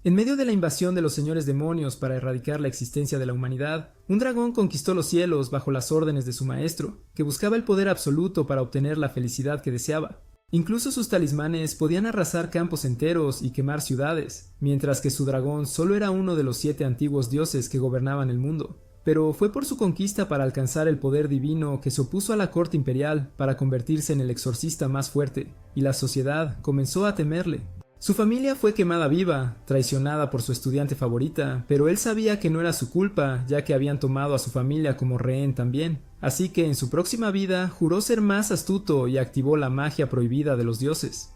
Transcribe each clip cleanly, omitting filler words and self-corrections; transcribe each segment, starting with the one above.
En medio de la invasión de los señores demonios para erradicar la existencia de la humanidad, un dragón conquistó los cielos bajo las órdenes de su maestro, que buscaba el poder absoluto para obtener la felicidad que deseaba. Incluso sus talismanes podían arrasar campos enteros y quemar ciudades, mientras que su dragón solo era uno de los 7 antiguos dioses que gobernaban el mundo. Pero fue por su conquista para alcanzar el poder divino que se opuso a la corte imperial para convertirse en el exorcista más fuerte, y la sociedad comenzó a temerle. Su familia fue quemada viva, traicionada por su estudiante favorita, pero él sabía que no era su culpa, ya que habían tomado a su familia como rehén también. Así que en su próxima vida juró ser más astuto y activó la magia prohibida de los dioses.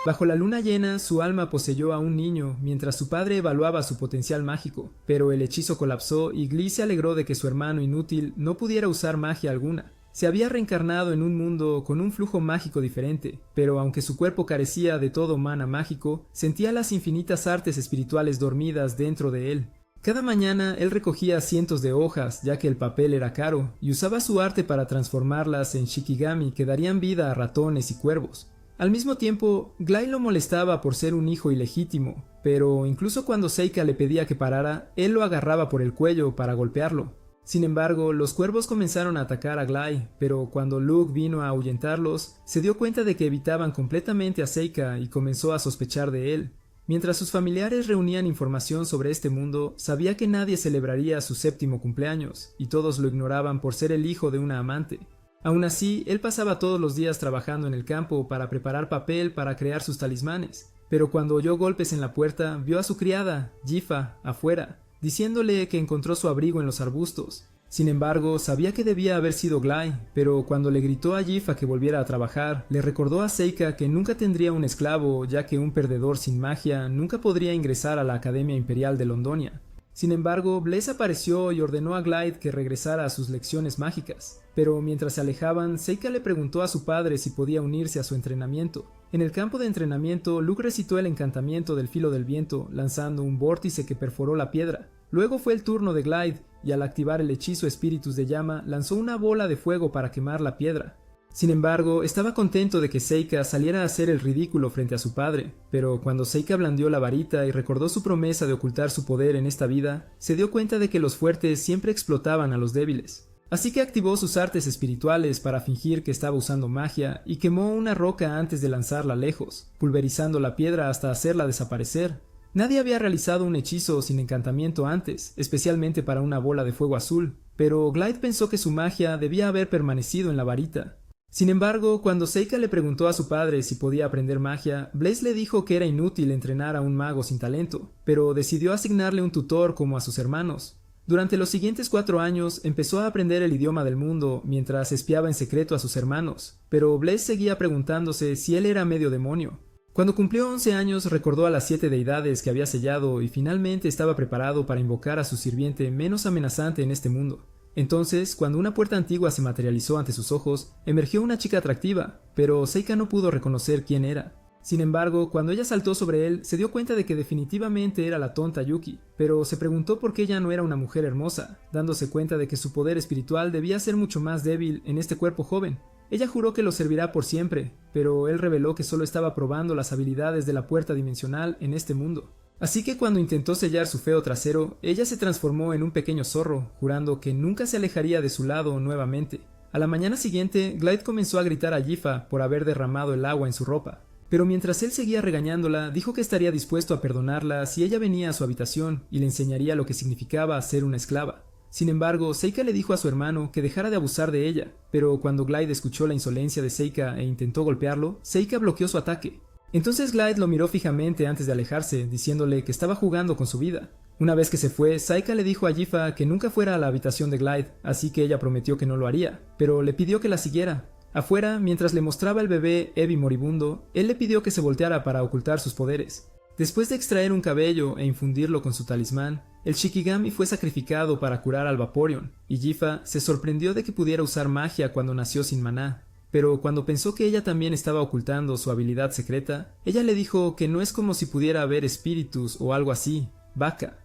Bajo la luna llena, su alma poseyó a un niño, mientras su padre evaluaba su potencial mágico, pero el hechizo colapsó y Glee se alegró de que su hermano inútil no pudiera usar magia alguna. Se había reencarnado en un mundo con un flujo mágico diferente, pero aunque su cuerpo carecía de todo mana mágico, sentía las infinitas artes espirituales dormidas dentro de él. Cada mañana él recogía cientos de hojas, ya que el papel era caro, y usaba su arte para transformarlas en shikigami que darían vida a ratones y cuervos. Al mismo tiempo, Gly lo molestaba por ser un hijo ilegítimo, pero incluso cuando Seika le pedía que parara, él lo agarraba por el cuello para golpearlo. Sin embargo, los cuervos comenzaron a atacar a Gly, pero cuando Luke vino a ahuyentarlos, se dio cuenta de que evitaban completamente a Seika y comenzó a sospechar de él. Mientras sus familiares reunían información sobre este mundo, sabía que nadie celebraría su 7º cumpleaños, y todos lo ignoraban por ser el hijo de una amante. Aún así, él pasaba todos los días trabajando en el campo para preparar papel para crear sus talismanes, pero cuando oyó golpes en la puerta, vio a su criada, Jifa, afuera, diciéndole que encontró su abrigo en los arbustos. Sin embargo, sabía que debía haber sido Gly, pero cuando le gritó a Jifa que volviera a trabajar, le recordó a Seika que nunca tendría un esclavo, ya que un perdedor sin magia nunca podría ingresar a la Academia Imperial de Londonia. Sin embargo, Blaze apareció y ordenó a Glyde que regresara a sus lecciones mágicas, pero mientras se alejaban, Seika le preguntó a su padre si podía unirse a su entrenamiento. En el campo de entrenamiento, Luke recitó el encantamiento del filo del viento, lanzando un vórtice que perforó la piedra. Luego fue el turno de Glyde, y al activar el hechizo Espíritus de Llama, lanzó una bola de fuego para quemar la piedra. Sin embargo, estaba contento de que Seika saliera a hacer el ridículo frente a su padre, pero cuando Seika blandió la varita y recordó su promesa de ocultar su poder en esta vida, se dio cuenta de que los fuertes siempre explotaban a los débiles. Así que activó sus artes espirituales para fingir que estaba usando magia y quemó una roca antes de lanzarla lejos, pulverizando la piedra hasta hacerla desaparecer. Nadie había realizado un hechizo sin encantamiento antes, especialmente para una bola de fuego azul, pero Glyde pensó que su magia debía haber permanecido en la varita. Sin embargo, cuando Seika le preguntó a su padre si podía aprender magia, Blaze le dijo que era inútil entrenar a un mago sin talento, pero decidió asignarle un tutor como a sus hermanos. Durante los siguientes 4 años empezó a aprender el idioma del mundo mientras espiaba en secreto a sus hermanos, pero Blaze seguía preguntándose si él era medio demonio. Cuando cumplió 11 años recordó a las 7 deidades que había sellado y finalmente estaba preparado para invocar a su sirviente menos amenazante en este mundo. Entonces, cuando una puerta antigua se materializó ante sus ojos, emergió una chica atractiva, pero Seika no pudo reconocer quién era. Sin embargo, cuando ella saltó sobre él, se dio cuenta de que definitivamente era la tonta Yuki, pero se preguntó por qué ella no era una mujer hermosa, dándose cuenta de que su poder espiritual debía ser mucho más débil en este cuerpo joven. Ella juró que lo servirá por siempre, pero él reveló que solo estaba probando las habilidades de la puerta dimensional en este mundo. Así que cuando intentó sellar su feo trasero, ella se transformó en un pequeño zorro, jurando que nunca se alejaría de su lado nuevamente. A la mañana siguiente, Glyde comenzó a gritar a Jifa por haber derramado el agua en su ropa. Pero mientras él seguía regañándola, dijo que estaría dispuesto a perdonarla si ella venía a su habitación y le enseñaría lo que significaba ser una esclava. Sin embargo, Seika le dijo a su hermano que dejara de abusar de ella, pero cuando Glyde escuchó la insolencia de Seika e intentó golpearlo, Seika bloqueó su ataque. Entonces Glyde lo miró fijamente antes de alejarse, diciéndole que estaba jugando con su vida. Una vez que se fue, Seika le dijo a Jifa que nunca fuera a la habitación de Glyde, así que ella prometió que no lo haría, pero le pidió que la siguiera. Afuera, mientras le mostraba el bebé Evi moribundo, él le pidió que se volteara para ocultar sus poderes. Después de extraer un cabello e infundirlo con su talismán, el Shikigami fue sacrificado para curar al Vaporeon, y Jifa se sorprendió de que pudiera usar magia cuando nació sin maná. Pero cuando pensó que ella también estaba ocultando su habilidad secreta, ella le dijo que no es como si pudiera haber espíritus o algo así, vaca.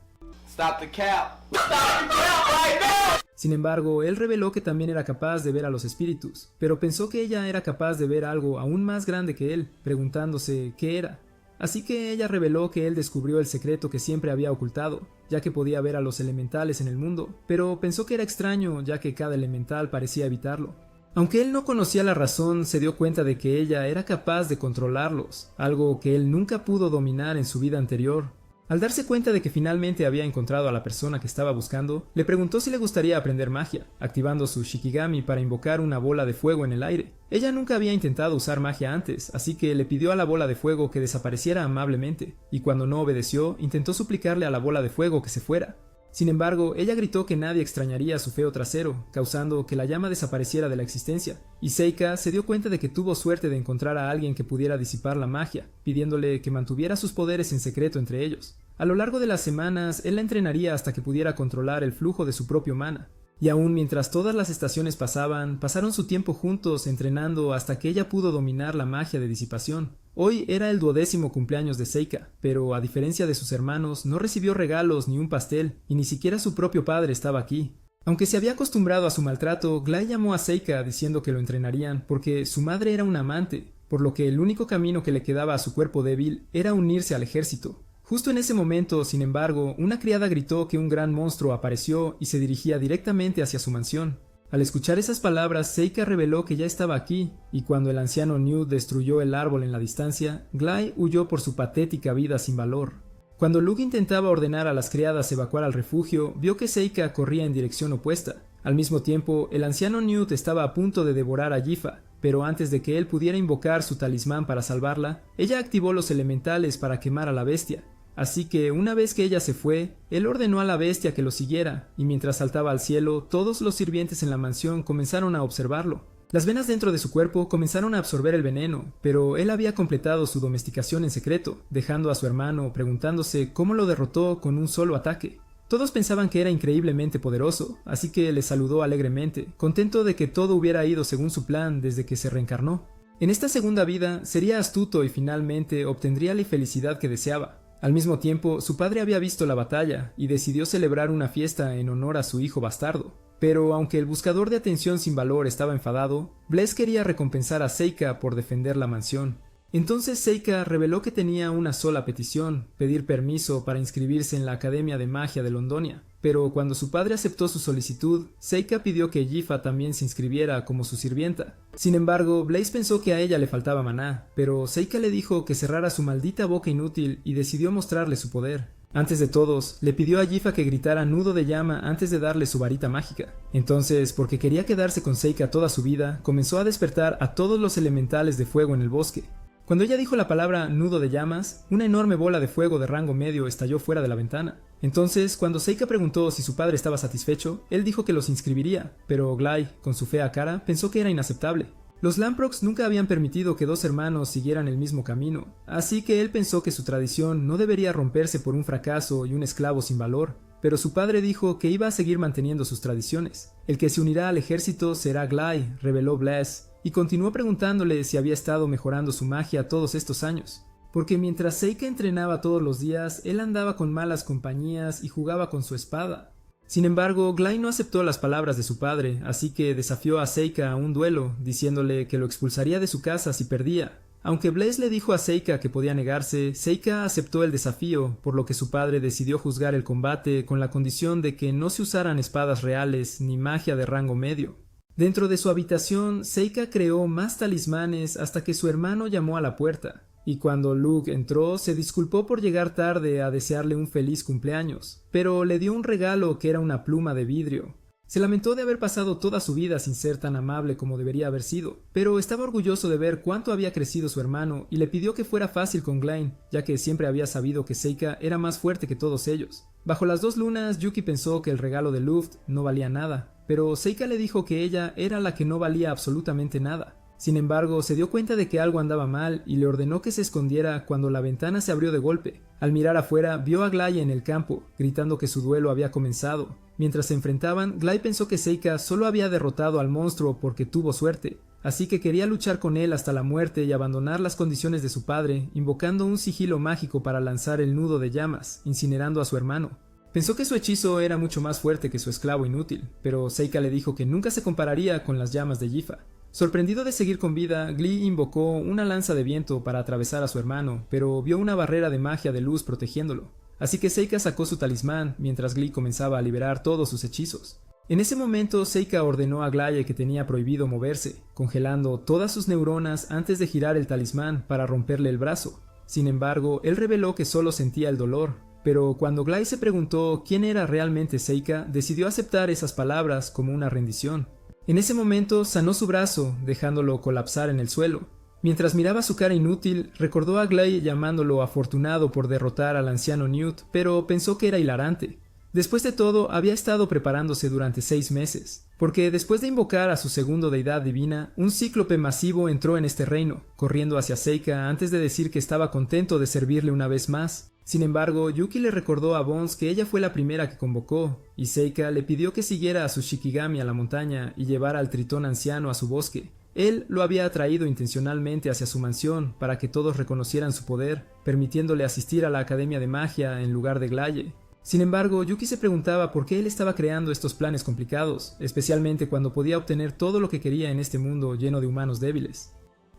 Sin embargo, él reveló que también era capaz de ver a los espíritus, pero pensó que ella era capaz de ver algo aún más grande que él, preguntándose qué era. Así que ella reveló que él descubrió el secreto que siempre había ocultado, ya que podía ver a los elementales en el mundo, pero pensó que era extraño ya que cada elemental parecía evitarlo. Aunque él no conocía la razón, se dio cuenta de que ella era capaz de controlarlos, algo que él nunca pudo dominar en su vida anterior. Al darse cuenta de que finalmente había encontrado a la persona que estaba buscando, le preguntó si le gustaría aprender magia, activando su Shikigami para invocar una bola de fuego en el aire. Ella nunca había intentado usar magia antes, así que le pidió a la bola de fuego que desapareciera amablemente, y cuando no obedeció, intentó suplicarle a la bola de fuego que se fuera. Sin embargo, ella gritó que nadie extrañaría su feo trasero, causando que la llama desapareciera de la existencia, y Seika se dio cuenta de que tuvo suerte de encontrar a alguien que pudiera disipar la magia, pidiéndole que mantuviera sus poderes en secreto entre ellos. A lo largo de las semanas, él la entrenaría hasta que pudiera controlar el flujo de su propio mana. Y aún mientras todas las estaciones pasaron su tiempo juntos entrenando hasta que ella pudo dominar la magia de disipación. Hoy era el 12º cumpleaños de Seika, pero a diferencia de sus hermanos, no recibió regalos ni un pastel, y ni siquiera su propio padre estaba aquí. Aunque se había acostumbrado a su maltrato, Glai llamó a Seika diciendo que lo entrenarían porque su madre era una amante, por lo que el único camino que le quedaba a su cuerpo débil era unirse al ejército. Justo en ese momento, sin embargo, una criada gritó que un gran monstruo apareció y se dirigía directamente hacia su mansión. Al escuchar esas palabras, Seika reveló que ya estaba aquí, y cuando el anciano Newt destruyó el árbol en la distancia, Glai huyó por su patética vida sin valor. Cuando Luke intentaba ordenar a las criadas evacuar al refugio, vio que Seika corría en dirección opuesta. Al mismo tiempo, el anciano Newt estaba a punto de devorar a Yifa, pero antes de que él pudiera invocar su talismán para salvarla, ella activó los elementales para quemar a la bestia. Así que una vez que ella se fue, él ordenó a la bestia que lo siguiera, y mientras saltaba al cielo, todos los sirvientes en la mansión comenzaron a observarlo. Las venas dentro de su cuerpo comenzaron a absorber el veneno, pero él había completado su domesticación en secreto, dejando a su hermano preguntándose cómo lo derrotó con un solo ataque. Todos pensaban que era increíblemente poderoso, así que le saludó alegremente, contento de que todo hubiera ido según su plan desde que se reencarnó. En esta segunda vida sería astuto y finalmente obtendría la felicidad que deseaba. Al mismo tiempo, su padre había visto la batalla y decidió celebrar una fiesta en honor a su hijo bastardo. Pero aunque el buscador de atención sin valor estaba enfadado, Bless quería recompensar a Seika por defender la mansión. Entonces Seika reveló que tenía una sola petición, pedir permiso para inscribirse en la Academia de Magia de Londonia. Pero cuando su padre aceptó su solicitud, Seika pidió que Yifa también se inscribiera como su sirvienta. Sin embargo, Blaze pensó que a ella le faltaba maná, pero Seika le dijo que cerrara su maldita boca inútil y decidió mostrarle su poder. Antes de todos, le pidió a Yifa que gritara nudo de llama antes de darle su varita mágica. Entonces, porque quería quedarse con Seika toda su vida, comenzó a despertar a todos los elementales de fuego en el bosque. Cuando ella dijo la palabra nudo de llamas, una enorme bola de fuego de rango medio estalló fuera de la ventana. Entonces, cuando Seika preguntó si su padre estaba satisfecho, él dijo que los inscribiría, pero Glai, con su fea cara, pensó que era inaceptable. Los Lamprocs nunca habían permitido que dos hermanos siguieran el mismo camino, así que él pensó que su tradición no debería romperse por un fracaso y un esclavo sin valor, pero su padre dijo que iba a seguir manteniendo sus tradiciones. El que se unirá al ejército será Glai, reveló Bless, y continuó preguntándole si había estado mejorando su magia todos estos años. Porque mientras Seika entrenaba todos los días, él andaba con malas compañías y jugaba con su espada. Sin embargo, Glai no aceptó las palabras de su padre, así que desafió a Seika a un duelo, diciéndole que lo expulsaría de su casa si perdía. Aunque Blaze le dijo a Seika que podía negarse, Seika aceptó el desafío, por lo que su padre decidió juzgar el combate con la condición de que no se usaran espadas reales ni magia de rango medio. Dentro de su habitación, Seika creó más talismanes hasta que su hermano llamó a la puerta, y cuando Luke entró se disculpó por llegar tarde a desearle un feliz cumpleaños, pero le dio un regalo que era una pluma de vidrio. Se lamentó de haber pasado toda su vida sin ser tan amable como debería haber sido, pero estaba orgulloso de ver cuánto había crecido su hermano y le pidió que fuera fácil con Glenn, ya que siempre había sabido que Seika era más fuerte que todos ellos. Bajo las dos lunas, Yuki pensó que el regalo de Luft no valía nada, pero Seika le dijo que ella era la que no valía absolutamente nada. Sin embargo, se dio cuenta de que algo andaba mal y le ordenó que se escondiera cuando la ventana se abrió de golpe. Al mirar afuera, vio a Glai en el campo, gritando que su duelo había comenzado. Mientras se enfrentaban, Glai pensó que Seika solo había derrotado al monstruo porque tuvo suerte, así que quería luchar con él hasta la muerte y abandonar las condiciones de su padre, invocando un sigilo mágico para lanzar el nudo de llamas, incinerando a su hermano. Pensó que su hechizo era mucho más fuerte que su esclavo inútil, pero Seika le dijo que nunca se compararía con las llamas de Gifa. Sorprendido de seguir con vida, Glee invocó una lanza de viento para atravesar a su hermano, pero vio una barrera de magia de luz protegiéndolo. Así que Seika sacó su talismán mientras Glee comenzaba a liberar todos sus hechizos. En ese momento, Seika ordenó a Glaye que tenía prohibido moverse, congelando todas sus neuronas antes de girar el talismán para romperle el brazo. Sin embargo, él reveló que solo sentía el dolor, pero cuando Glaye se preguntó quién era realmente Seika, decidió aceptar esas palabras como una rendición. En ese momento sanó su brazo, dejándolo colapsar en el suelo. Mientras miraba su cara inútil, recordó a Glaye llamándolo afortunado por derrotar al anciano Newt, pero pensó que era hilarante. Después de todo, había estado preparándose durante 6 meses, porque después de invocar a su segundo deidad divina, un cíclope masivo entró en este reino, corriendo hacia Seika antes de decir que estaba contento de servirle una vez más. Sin embargo, Yuki le recordó a Bones que ella fue la primera que convocó, y Seika le pidió que siguiera a su Shikigami a la montaña y llevara al tritón anciano a su bosque. Él lo había atraído intencionalmente hacia su mansión para que todos reconocieran su poder, permitiéndole asistir a la Academia de Magia en lugar de Glaye. Sin embargo, Yuki se preguntaba por qué él estaba creando estos planes complicados, especialmente cuando podía obtener todo lo que quería en este mundo lleno de humanos débiles.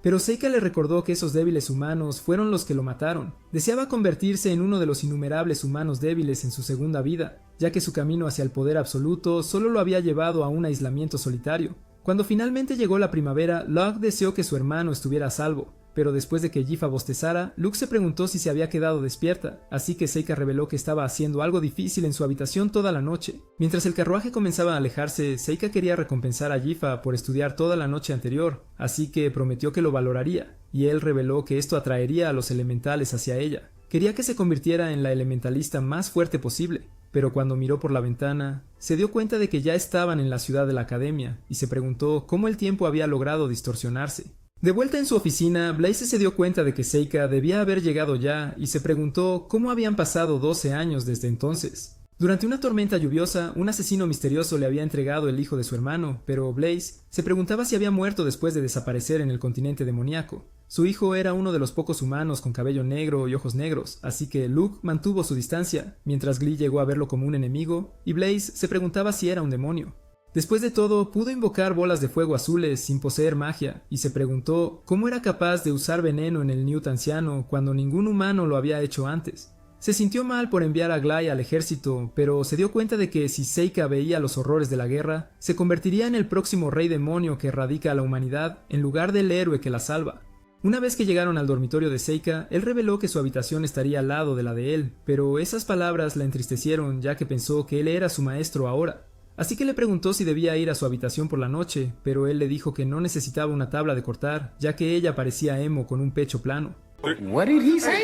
Pero Seika le recordó que esos débiles humanos fueron los que lo mataron. Deseaba convertirse en uno de los innumerables humanos débiles en su segunda vida, ya que su camino hacia el poder absoluto solo lo había llevado a un aislamiento solitario. Cuando finalmente llegó la primavera, Locke deseó que su hermano estuviera a salvo, pero después de que Gifa bostezara, Luke se preguntó si se había quedado despierta, así que Seika reveló que estaba haciendo algo difícil en su habitación toda la noche. Mientras el carruaje comenzaba a alejarse, Seika quería recompensar a Gifa por estudiar toda la noche anterior, así que prometió que lo valoraría, y él reveló que esto atraería a los elementales hacia ella. Quería que se convirtiera en la elementalista más fuerte posible, pero cuando miró por la ventana, se dio cuenta de que ya estaban en la ciudad de la academia, y se preguntó cómo el tiempo había logrado distorsionarse. De vuelta en su oficina, Blaze se dio cuenta de que Seika debía haber llegado ya y se preguntó cómo habían pasado 12 años desde entonces. Durante una tormenta lluviosa, un asesino misterioso le había entregado el hijo de su hermano, pero Blaze se preguntaba si había muerto después de desaparecer en el continente demoníaco. Su hijo era uno de los pocos humanos con cabello negro y ojos negros, así que Luke mantuvo su distancia, mientras Glee llegó a verlo como un enemigo, y Blaze se preguntaba si era un demonio. Después de todo, pudo invocar bolas de fuego azules sin poseer magia, y se preguntó cómo era capaz de usar veneno en el Newt anciano cuando ningún humano lo había hecho antes. Se sintió mal por enviar a Glaye al ejército, pero se dio cuenta de que si Seika veía los horrores de la guerra, se convertiría en el próximo rey demonio que erradica a la humanidad en lugar del héroe que la salva. Una vez que llegaron al dormitorio de Seika, él reveló que su habitación estaría al lado de la de él, pero esas palabras la entristecieron ya que pensó que él era su maestro ahora. Así que le preguntó si debía ir a su habitación por la noche, pero él le dijo que no necesitaba una tabla de cortar, ya que ella parecía emo con un pecho plano. What did he say?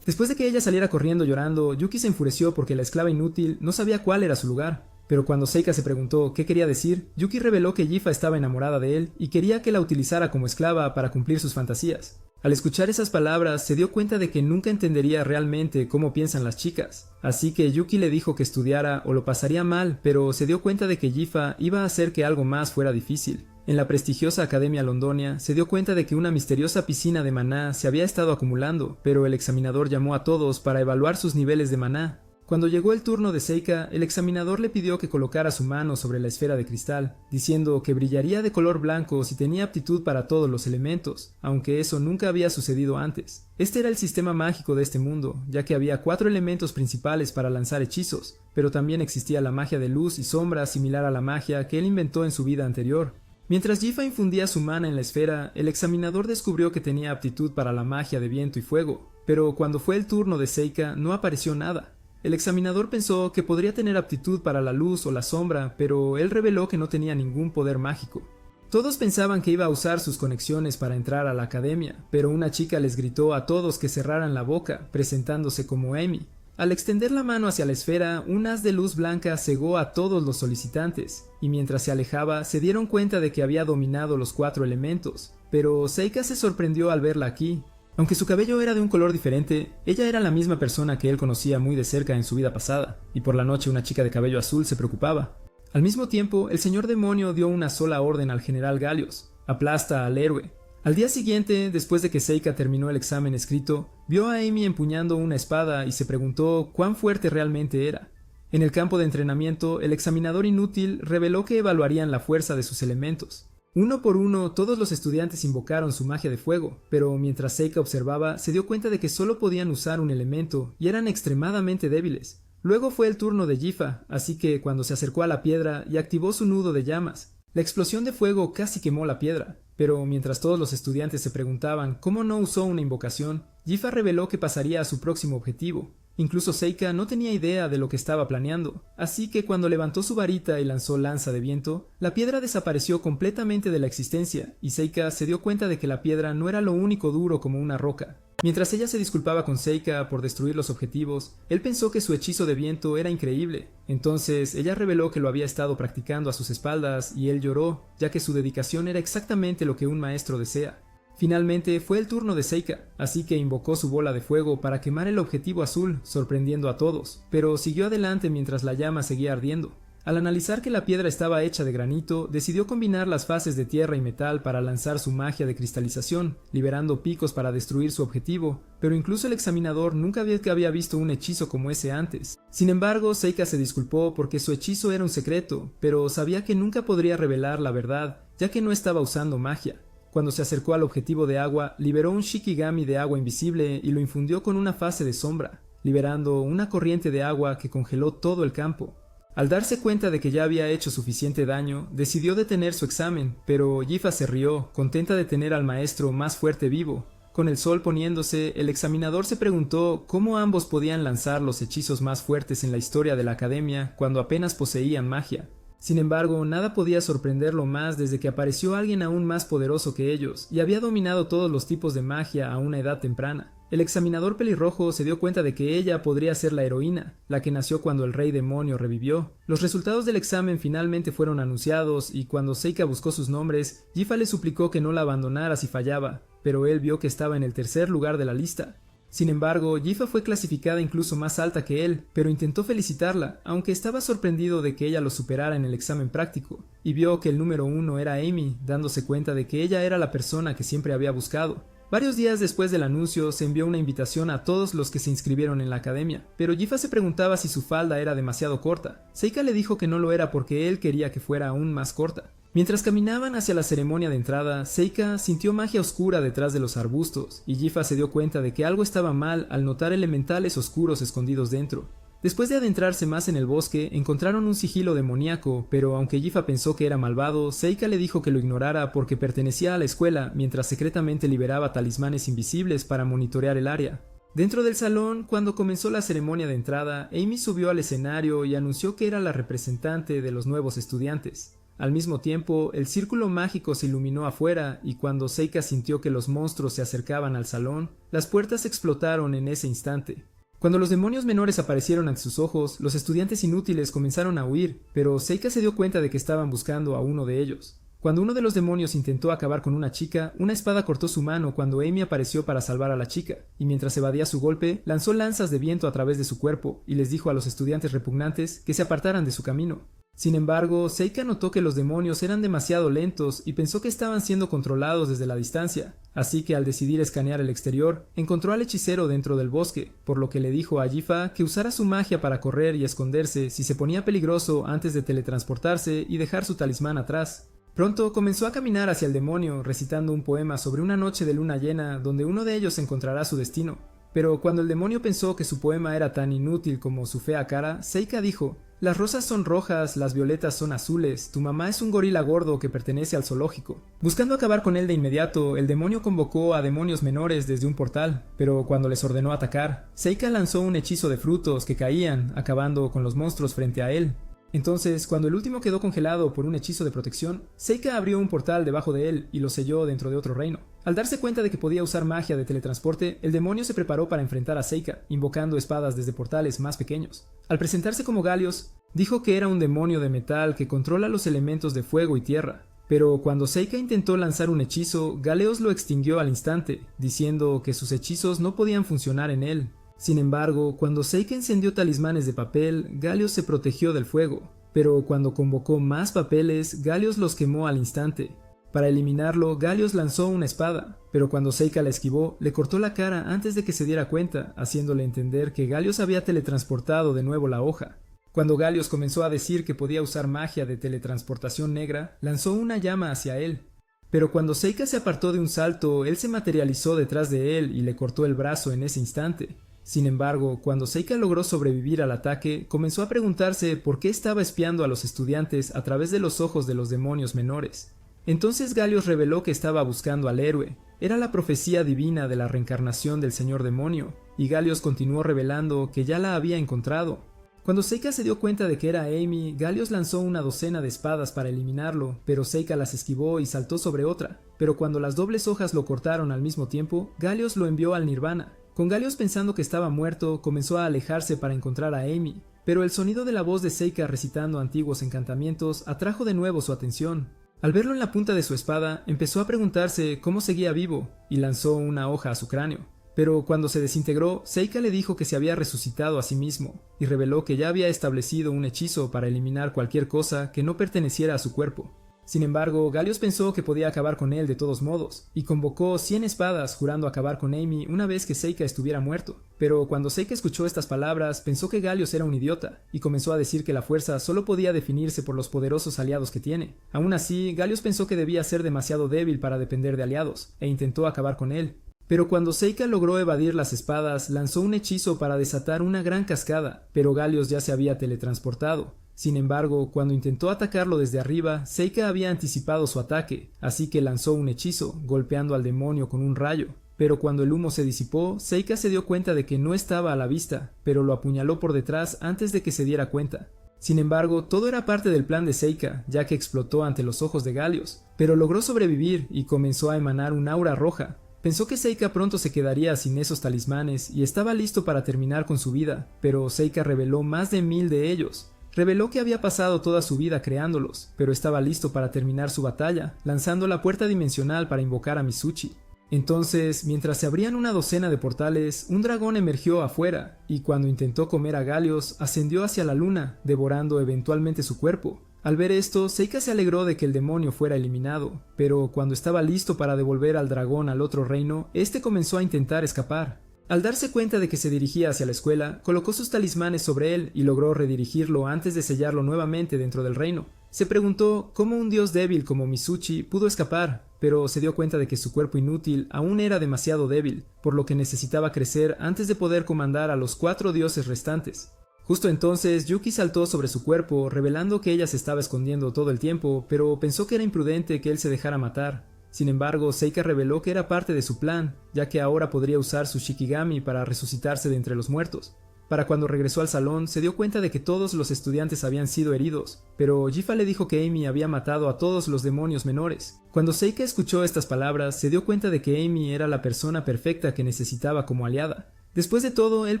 Después de que ella saliera corriendo llorando, Yuki se enfureció porque la esclava inútil no sabía cuál era su lugar. Pero cuando Seika se preguntó qué quería decir, Yuki reveló que Gifa estaba enamorada de él y quería que la utilizara como esclava para cumplir sus fantasías. Al escuchar esas palabras, se dio cuenta de que nunca entendería realmente cómo piensan las chicas. Así que Yuki le dijo que estudiara o lo pasaría mal, pero se dio cuenta de que Gifa iba a hacer que algo más fuera difícil. En la prestigiosa Academia Londonia, se dio cuenta de que una misteriosa piscina de maná se había estado acumulando, pero el examinador llamó a todos para evaluar sus niveles de maná. Cuando llegó el turno de Seika, el examinador le pidió que colocara su mano sobre la esfera de cristal, diciendo que brillaría de color blanco si tenía aptitud para todos los elementos, aunque eso nunca había sucedido antes. Este era el sistema mágico de este mundo, ya que había 4 elementos principales para lanzar hechizos, pero también existía la magia de luz y sombra similar a la magia que él inventó en su vida anterior. Mientras Gifa infundía su mana en la esfera, el examinador descubrió que tenía aptitud para la magia de viento y fuego, pero cuando fue el turno de Seika no apareció nada. El examinador pensó que podría tener aptitud para la luz o la sombra, pero él reveló que no tenía ningún poder mágico. Todos pensaban que iba a usar sus conexiones para entrar a la academia, pero una chica les gritó a todos que cerraran la boca, presentándose como Amy. Al extender la mano hacia la esfera, un haz de luz blanca cegó a todos los solicitantes, y mientras se alejaba se dieron cuenta de que había dominado los 4 elementos, pero Seika se sorprendió al verla aquí. Aunque su cabello era de un color diferente, ella era la misma persona que él conocía muy de cerca en su vida pasada, y por la noche una chica de cabello azul se preocupaba. Al mismo tiempo, el señor demonio dio una sola orden al general Galios: aplasta al héroe. Al día siguiente, después de que Seika terminó el examen escrito, vio a Amy empuñando una espada y se preguntó cuán fuerte realmente era. En el campo de entrenamiento, el examinador inútil reveló que evaluarían la fuerza de sus elementos. Uno por uno, todos los estudiantes invocaron su magia de fuego, pero mientras Seika observaba, se dio cuenta de que solo podían usar un elemento y eran extremadamente débiles. Luego fue el turno de Jifa, así que cuando se acercó a la piedra y activó su nudo de llamas, la explosión de fuego casi quemó la piedra, pero mientras todos los estudiantes se preguntaban cómo no usó una invocación, Jifa reveló que pasaría a su próximo objetivo. Incluso Seika no tenía idea de lo que estaba planeando, así que cuando levantó su varita y lanzó lanza de viento, la piedra desapareció completamente de la existencia, y Seika se dio cuenta de que la piedra no era lo único duro como una roca. Mientras ella se disculpaba con Seika por destruir los objetivos, él pensó que su hechizo de viento era increíble. Entonces ella reveló que lo había estado practicando a sus espaldas y él lloró, ya que su dedicación era exactamente lo que un maestro desea. Finalmente fue el turno de Seika, así que invocó su bola de fuego para quemar el objetivo azul, sorprendiendo a todos, pero siguió adelante mientras la llama seguía ardiendo. Al analizar que la piedra estaba hecha de granito, decidió combinar las fases de tierra y metal para lanzar su magia de cristalización, liberando picos para destruir su objetivo, pero incluso el examinador nunca había visto un hechizo como ese antes. Sin embargo, Seika se disculpó porque su hechizo era un secreto, pero sabía que nunca podría revelar la verdad, ya que no estaba usando magia. Cuando se acercó al objetivo de agua, liberó un Shikigami de agua invisible y lo infundió con una fase de sombra, liberando una corriente de agua que congeló todo el campo. Al darse cuenta de que ya había hecho suficiente daño, decidió detener su examen, pero Jifa se rió, contenta de tener al maestro más fuerte vivo. Con el sol poniéndose, el examinador se preguntó cómo ambos podían lanzar los hechizos más fuertes en la historia de la academia cuando apenas poseían magia. Sin embargo, nada podía sorprenderlo más desde que apareció alguien aún más poderoso que ellos, y había dominado todos los tipos de magia a una edad temprana. El examinador pelirrojo se dio cuenta de que ella podría ser la heroína, la que nació cuando el rey demonio revivió. Los resultados del examen finalmente fueron anunciados, y cuando Seika buscó sus nombres, Jifa le suplicó que no la abandonara si fallaba, pero él vio que estaba en el tercer lugar de la lista. Sin embargo, Jifa fue clasificada incluso más alta que él, pero intentó felicitarla, aunque estaba sorprendido de que ella lo superara en el examen práctico, y vio que el número 1 era Amy, dándose cuenta de que ella era la persona que siempre había buscado. Varios días después del anuncio, se envió una invitación a todos los que se inscribieron en la academia, pero Jifa se preguntaba si su falda era demasiado corta. Seika le dijo que no lo era porque él quería que fuera aún más corta. Mientras caminaban hacia la ceremonia de entrada, Seika sintió magia oscura detrás de los arbustos, y Jifa se dio cuenta de que algo estaba mal al notar elementales oscuros escondidos dentro. Después de adentrarse más en el bosque, encontraron un sigilo demoníaco, pero aunque Jifa pensó que era malvado, Seika le dijo que lo ignorara porque pertenecía a la escuela mientras secretamente liberaba talismanes invisibles para monitorear el área. Dentro del salón, cuando comenzó la ceremonia de entrada, Amy subió al escenario y anunció que era la representante de los nuevos estudiantes. Al mismo tiempo, el círculo mágico se iluminó afuera y cuando Seika sintió que los monstruos se acercaban al salón, las puertas explotaron en ese instante. Cuando los demonios menores aparecieron ante sus ojos, los estudiantes inútiles comenzaron a huir, pero Seika se dio cuenta de que estaban buscando a uno de ellos. Cuando uno de los demonios intentó acabar con una chica, una espada cortó su mano cuando Amy apareció para salvar a la chica, y mientras evadía su golpe, lanzó lanzas de viento a través de su cuerpo y les dijo a los estudiantes repugnantes que se apartaran de su camino. Sin embargo, Seika notó que los demonios eran demasiado lentos y pensó que estaban siendo controlados desde la distancia, así que al decidir escanear el exterior, encontró al hechicero dentro del bosque, por lo que le dijo a Jifa que usara su magia para correr y esconderse si se ponía peligroso antes de teletransportarse y dejar su talismán atrás. Pronto comenzó a caminar hacia el demonio, recitando un poema sobre una noche de luna llena donde uno de ellos encontrará su destino. Pero cuando el demonio pensó que su poema era tan inútil como su fea cara, Seika dijo: «Las rosas son rojas, las violetas son azules, tu mamá es un gorila gordo que pertenece al zoológico». Buscando acabar con él de inmediato, el demonio convocó a demonios menores desde un portal, pero cuando les ordenó atacar, Seika lanzó un hechizo de frutos que caían, acabando con los monstruos frente a él. Entonces, cuando el último quedó congelado por un hechizo de protección, Seika abrió un portal debajo de él y lo selló dentro de otro reino. Al darse cuenta de que podía usar magia de teletransporte, el demonio se preparó para enfrentar a Seika, invocando espadas desde portales más pequeños. Al presentarse como Galios, dijo que era un demonio de metal que controla los elementos de fuego y tierra. Pero cuando Seika intentó lanzar un hechizo, Galeos lo extinguió al instante, diciendo que sus hechizos no podían funcionar en él. Sin embargo, cuando Seika encendió talismanes de papel, Galios se protegió del fuego, pero cuando convocó más papeles, Galios los quemó al instante. Para eliminarlo, Galios lanzó una espada, pero cuando Seika la esquivó, le cortó la cara antes de que se diera cuenta, haciéndole entender que Galios había teletransportado de nuevo la hoja. Cuando Galios comenzó a decir que podía usar magia de teletransportación negra, lanzó una llama hacia él. Pero cuando Seika se apartó de un salto, él se materializó detrás de él y le cortó el brazo en ese instante. Sin embargo, cuando Seika logró sobrevivir al ataque, comenzó a preguntarse por qué estaba espiando a los estudiantes a través de los ojos de los demonios menores. Entonces Galios reveló que estaba buscando al héroe. Era la profecía divina de la reencarnación del señor demonio, y Galios continuó revelando que ya la había encontrado. Cuando Seika se dio cuenta de que era Amy, Galios lanzó una docena de espadas para eliminarlo, pero Seika las esquivó y saltó sobre otra. Pero cuando las dobles hojas lo cortaron al mismo tiempo, Galios lo envió al nirvana. Con Galios pensando que estaba muerto, comenzó a alejarse para encontrar a Amy, pero el sonido de la voz de Seika recitando antiguos encantamientos atrajo de nuevo su atención. Al verlo en la punta de su espada, empezó a preguntarse cómo seguía vivo, y lanzó una hoja a su cráneo. Pero cuando se desintegró, Seika le dijo que se había resucitado a sí mismo, y reveló que ya había establecido un hechizo para eliminar cualquier cosa que no perteneciera a su cuerpo. Sin embargo, Galios pensó que podía acabar con él de todos modos, y convocó 100 espadas jurando acabar con Amy una vez que Seika estuviera muerto. Pero cuando Seika escuchó estas palabras, pensó que Galios era un idiota, y comenzó a decir que la fuerza solo podía definirse por los poderosos aliados que tiene. Aún así, Galios pensó que debía ser demasiado débil para depender de aliados, e intentó acabar con él. Pero cuando Seika logró evadir las espadas, lanzó un hechizo para desatar una gran cascada, pero Galios ya se había teletransportado. Sin embargo, cuando intentó atacarlo desde arriba, Seika había anticipado su ataque, así que lanzó un hechizo, golpeando al demonio con un rayo. Pero cuando el humo se disipó, Seika se dio cuenta de que no estaba a la vista, pero lo apuñaló por detrás antes de que se diera cuenta. Sin embargo, todo era parte del plan de Seika, ya que explotó ante los ojos de Galios, pero logró sobrevivir y comenzó a emanar un aura roja. Pensó que Seika pronto se quedaría sin esos talismanes y estaba listo para terminar con su vida, pero Seika reveló más de 1000 de ellos. Reveló que había pasado toda su vida creándolos, pero estaba listo para terminar su batalla, lanzando la puerta dimensional para invocar a Mitsuchi. Entonces, mientras se abrían una docena de portales, un dragón emergió afuera, y cuando intentó comer a Galios, ascendió hacia la luna, devorando eventualmente su cuerpo. Al ver esto, Seika se alegró de que el demonio fuera eliminado, pero cuando estaba listo para devolver al dragón al otro reino, este comenzó a intentar escapar. Al darse cuenta de que se dirigía hacia la escuela, colocó sus talismanes sobre él y logró redirigirlo antes de sellarlo nuevamente dentro del reino. Se preguntó cómo un dios débil como Mitsuchi pudo escapar, pero se dio cuenta de que su cuerpo inútil aún era demasiado débil, por lo que necesitaba crecer antes de poder comandar a los 4 dioses restantes. Justo entonces, Yuki saltó sobre su cuerpo, revelando que ella se estaba escondiendo todo el tiempo, pero pensó que era imprudente que él se dejara matar. Sin embargo, Seika reveló que era parte de su plan, ya que ahora podría usar su Shikigami para resucitarse de entre los muertos. Para cuando regresó al salón, se dio cuenta de que todos los estudiantes habían sido heridos, pero Jifa le dijo que Amy había matado a todos los demonios menores. Cuando Seika escuchó estas palabras, se dio cuenta de que Amy era la persona perfecta que necesitaba como aliada. Después de todo, él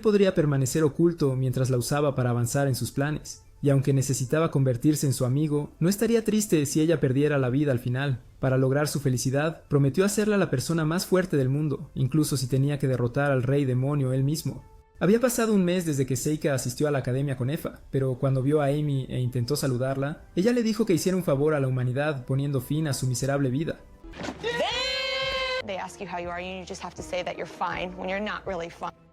podría permanecer oculto mientras la usaba para avanzar en sus planes. Y aunque necesitaba convertirse en su amigo, no estaría triste si ella perdiera la vida al final. Para lograr su felicidad, prometió hacerla la persona más fuerte del mundo, incluso si tenía que derrotar al rey demonio él mismo. Había pasado un mes desde que Seika asistió a la academia con Efa, pero cuando vio a Amy e intentó saludarla, ella le dijo que hiciera un favor a la humanidad poniendo fin a su miserable vida.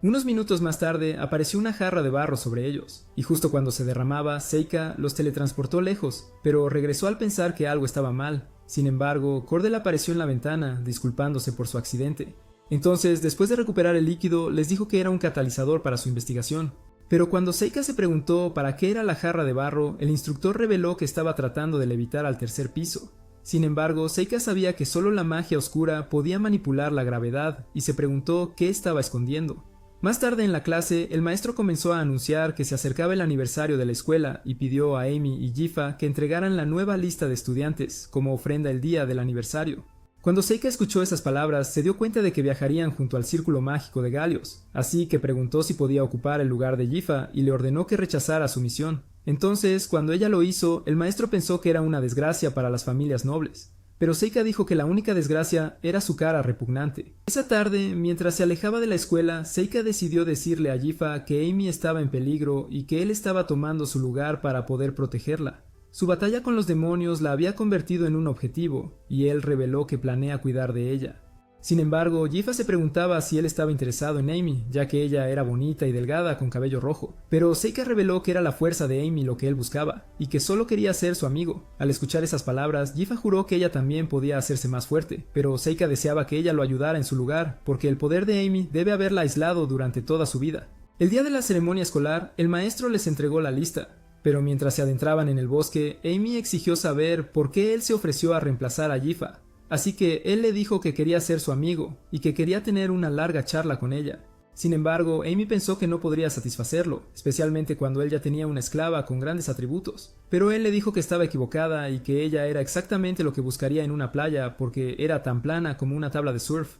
Unos minutos más tarde apareció una jarra de barro sobre ellos, y justo cuando se derramaba, Seika los teletransportó lejos, pero regresó al pensar que algo estaba mal. Sin embargo, Cordell apareció en la ventana, disculpándose por su accidente. Entonces, después de recuperar el líquido, les dijo que era un catalizador para su investigación. Pero cuando Seika se preguntó para qué era la jarra de barro, el instructor reveló que estaba tratando de levitar al 3er piso. Sin embargo, Seika sabía que solo la magia oscura podía manipular la gravedad y se preguntó qué estaba escondiendo. Más tarde en la clase, el maestro comenzó a anunciar que se acercaba el aniversario de la escuela y pidió a Amy y Jifa que entregaran la nueva lista de estudiantes como ofrenda el día del aniversario. Cuando Seika escuchó esas palabras, se dio cuenta de que viajarían junto al círculo mágico de Galios, así que preguntó si podía ocupar el lugar de Jifa y le ordenó que rechazara su misión. Entonces, cuando ella lo hizo, el maestro pensó que era una desgracia para las familias nobles. Pero Seika dijo que la única desgracia era su cara repugnante. Esa tarde, mientras se alejaba de la escuela, Seika decidió decirle a Jifa que Amy estaba en peligro y que él estaba tomando su lugar para poder protegerla. Su batalla con los demonios la había convertido en un objetivo, y él reveló que planea cuidar de ella. Sin embargo, Jifa se preguntaba si él estaba interesado en Amy, ya que ella era bonita y delgada con cabello rojo, pero Seika reveló que era la fuerza de Amy lo que él buscaba, y que solo quería ser su amigo. Al escuchar esas palabras, Jifa juró que ella también podía hacerse más fuerte, pero Seika deseaba que ella lo ayudara en su lugar, porque el poder de Amy debe haberla aislado durante toda su vida. El día de la ceremonia escolar, el maestro les entregó la lista, pero mientras se adentraban en el bosque, Amy exigió saber por qué él se ofreció a reemplazar a Jifa. Así que él le dijo que quería ser su amigo y que quería tener una larga charla con ella. Sin embargo, Amy pensó que no podría satisfacerlo, especialmente cuando él ya tenía una esclava con grandes atributos. Pero él le dijo que estaba equivocada y que ella era exactamente lo que buscaría en una playa porque era tan plana como una tabla de surf.